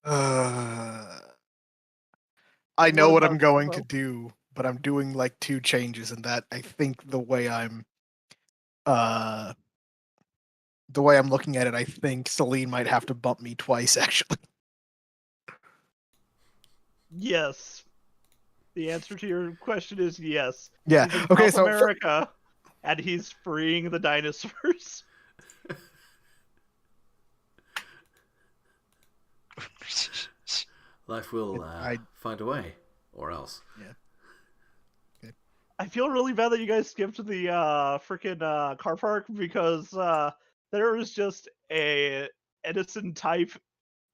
I know What what I'm about going to Salvo? do, but I'm doing like 2 changes in that. I think the way I'm looking at it, I think Celine might have to bump me twice actually. Yes. The answer to your question is yes. Yeah. He's in Okay, South so America, and he's freeing the dinosaurs. Life will I- find a way, or else. I feel really bad that you guys skipped the freaking car park because there is just a Edison type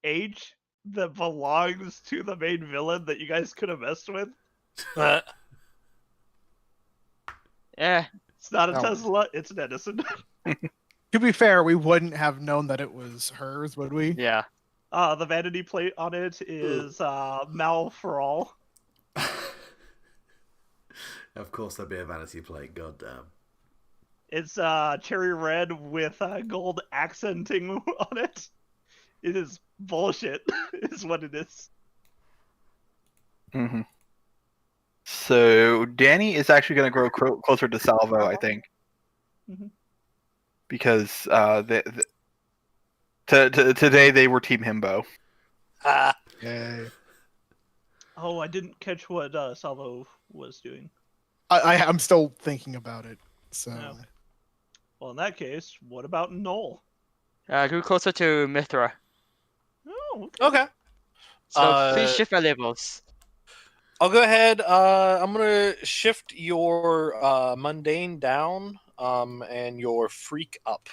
H that belongs to the main villain that you guys could have messed with. Yeah. It's not a No. Tesla, it's an Edison. To be fair, we wouldn't have known that it was hers, would we? Yeah. The vanity plate on it is Mal for all. Of course, there'd be a vanity plate. Goddamn. It's cherry red with gold accenting on it. It is bullshit, is what it is. Hmm. So Danny is actually going to grow closer to Salvo, I think, Mhm. because today they were Team Himbo. Yay. Oh, I didn't catch what Salvo was doing. I'm still thinking about it. So No. Well, in that case, what about Null? Grew closer to Mithra. Oh, Okay. So please shift my labels. I'll go ahead. I'm gonna shift your mundane down, and your freak up.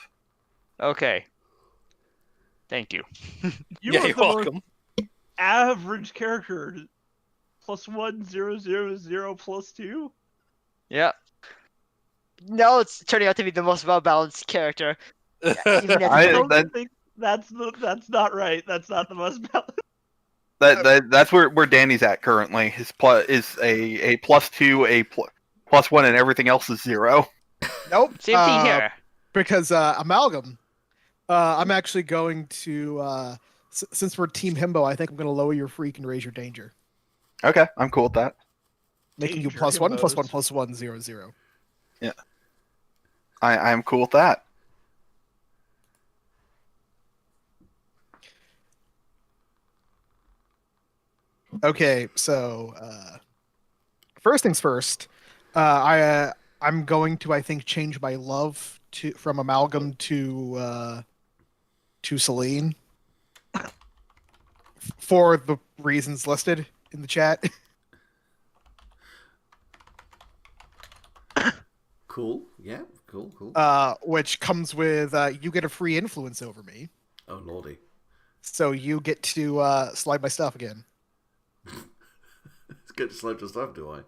Okay. Thank you. you Yeah, are you're the most welcome. average character. +1, 0, 0, 0, +2. Yeah. Now it's turning out to be the most well-balanced character. Even at I- the don't that- think that's not right. That's not the most balanced. That's where Danny's at currently. His is a +2, a +1, and everything else is 0. nope. Same thing here. Because Amalgam, I'm actually going to since we're Team Himbo, I think I'm going to lower your freak and raise your danger, Okay, I'm cool with that. making you Danger +1, himbos. +1, +1, 0, 0. I'm cool with that. Okay, so first things first, I'm going to, I think, change my love from Amalgam to Celine for the reasons listed in the chat. Cool. Yeah. Cool. Cool. Which comes with you get a free influence over me, Oh lordy. so you get to slide my stuff again. It's good to slow your stuff, do I?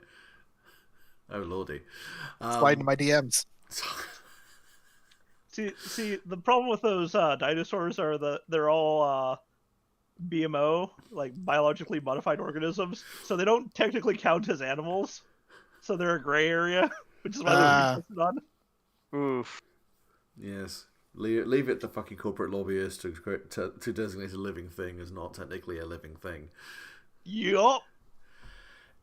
Oh lordy. Slide into my DMs. See, the problem with those dinosaurs are that they're all BMO, like biologically modified organisms, so they don't technically count as animals. So they're a gray area, which is why they're listed on. Oof. Yes. Leave it to fucking corporate lobbyists to designate a living thing as not technically a living thing. Yup.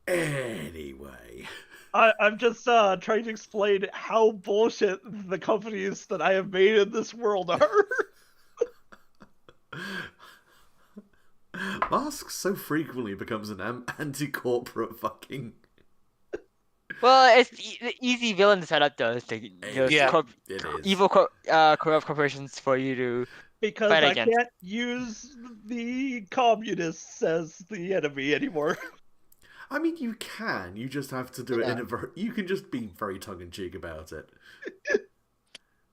Anyway. I'm just trying to explain how bullshit the companies that I have made in this world are. Mask so frequently becomes an anti-corporate fucking... Well, it's the easy villain to set up those things. Yeah. It is. Evil corrupt corporations for you to. Because Fight I against. can't use the communists as the enemy anymore. I mean, you can. You just have to do it Yeah. in a very... You can just be very tongue-in-cheek about it.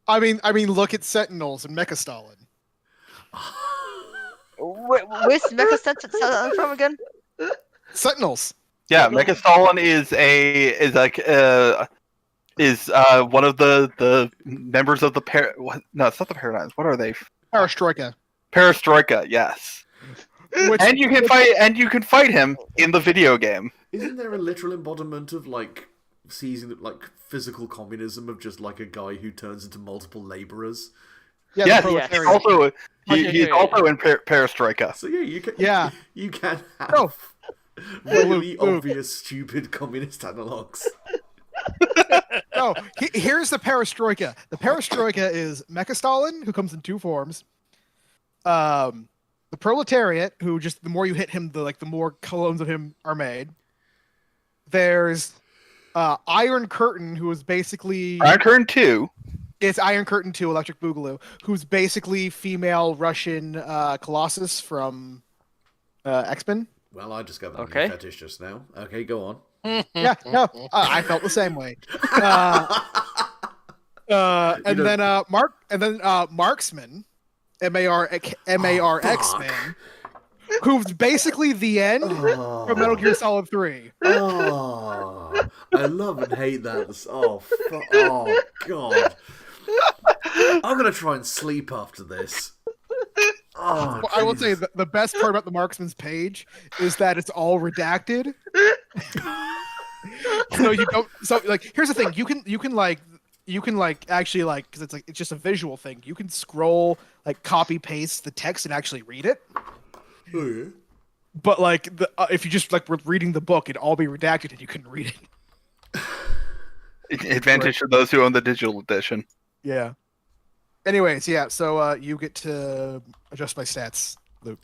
I mean, look at Sentinels and Mecha Stalin. Where's Mecha Stalin from again? Sentinels. Yeah, Well, Mecha Stalin is one of the members of the no, it's not the Paradigms. What are they? Perestroika. Perestroika. Yes. Which, And you can fight him in the video game. Isn't there a literal embodiment of, like, seizing, like, physical communism of just, like, a guy who turns into multiple laborers? yeah, Yes, the yes. proletariat. He's also in Perestroika. So, yeah, you can... Yeah. You can have No. really Luke. obvious, stupid communist analogues. No, here's the Perestroika. The Perestroika is Mecha Stalin, who comes in two forms. The proletariat, who just the more you hit him, the more clones of him are made. There's Iron Curtain, who is basically Iron Curtain 2. it's Iron Curtain 2, Electric Boogaloo, who's basically female Russian Colossus from X-Men. Well, I discovered a Okay. new fetish just now. Okay, go on. Yeah, no, I felt the same way. And then Marksman, Marxman, who's basically the end from Metal Gear Solid 3. Oh, I love and hate that. Oh, God. I'm going to try and sleep after this. Oh, Well, I will say Jesus. the best part about the Marksman's page is that it's all redacted. So you don't. So like, here's the thing: you can like you can like actually like because it's just a visual thing. You can scroll like copy paste the text and actually read it. Oh yeah. But like if you just like were reading the book, it'd all be redacted and you couldn't read it. Advantage for those who own the digital edition. Yeah. Anyways, yeah. So you get to adjust my stats, Luke.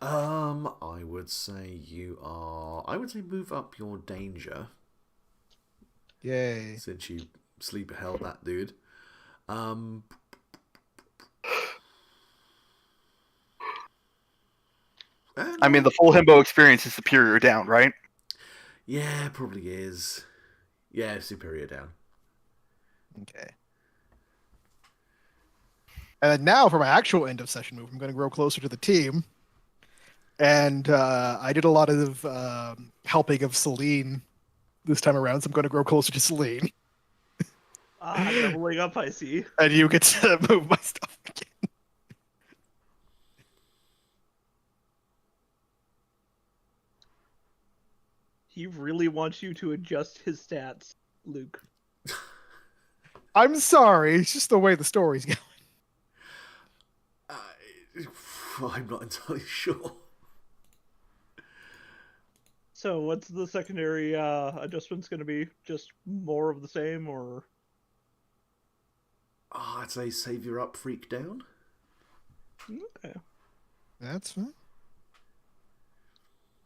I would say you are. I would say move up your danger Yay. since you sleeper held that dude. I mean, the full himbo experience is superior down, right? Yeah, probably is. Yeah, superior down. Okay. And then now for my actual end of session move, I'm going to grow closer to the team. And I did a lot of helping of Celine this time around, so I'm going to grow closer to Celine. Leveling up, I see. And you get to move my stuff again. He really wants you to adjust his stats, Luke. I'm sorry, it's just the way the story's going. I'm not entirely sure. So what's the secondary adjustments going to be? Just more of the same, or? I'd say savior up, freak down. Okay. That's fine.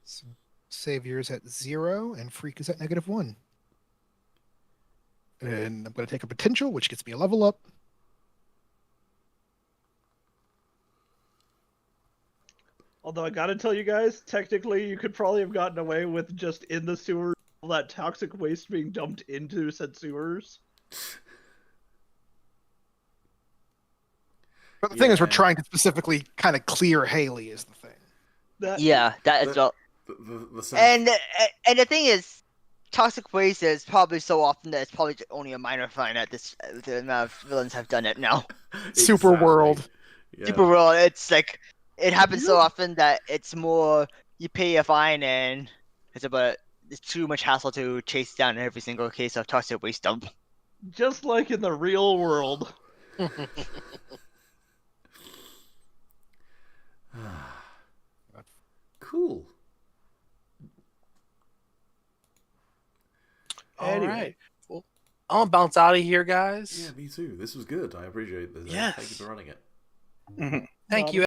So Savior is at 0 and Freak is at -1. And I'm going to take a potential, which gets me a level up. Although I gotta tell you guys, technically you could probably have gotten away with just in the sewers all that toxic waste being dumped into said sewers. But the thing is, we're Yeah. trying to specifically kind of clear Haley is the thing. That, Yeah, that is all. The And the thing is, toxic waste is probably so often that it's probably only a minor fine at this. The amount of villains have done it now. Super World. Yeah. Super World, it's like it happens so often that it's more you pay a fine and it's too much hassle to chase down every single case of toxic waste dump. just like in the real world. Cool. All Anyway. right. Well, I'm gonna bounce out of here, guys. Yeah, me too. This was good. I appreciate this. Yes. Thank you for running it. Mhm. Thank you.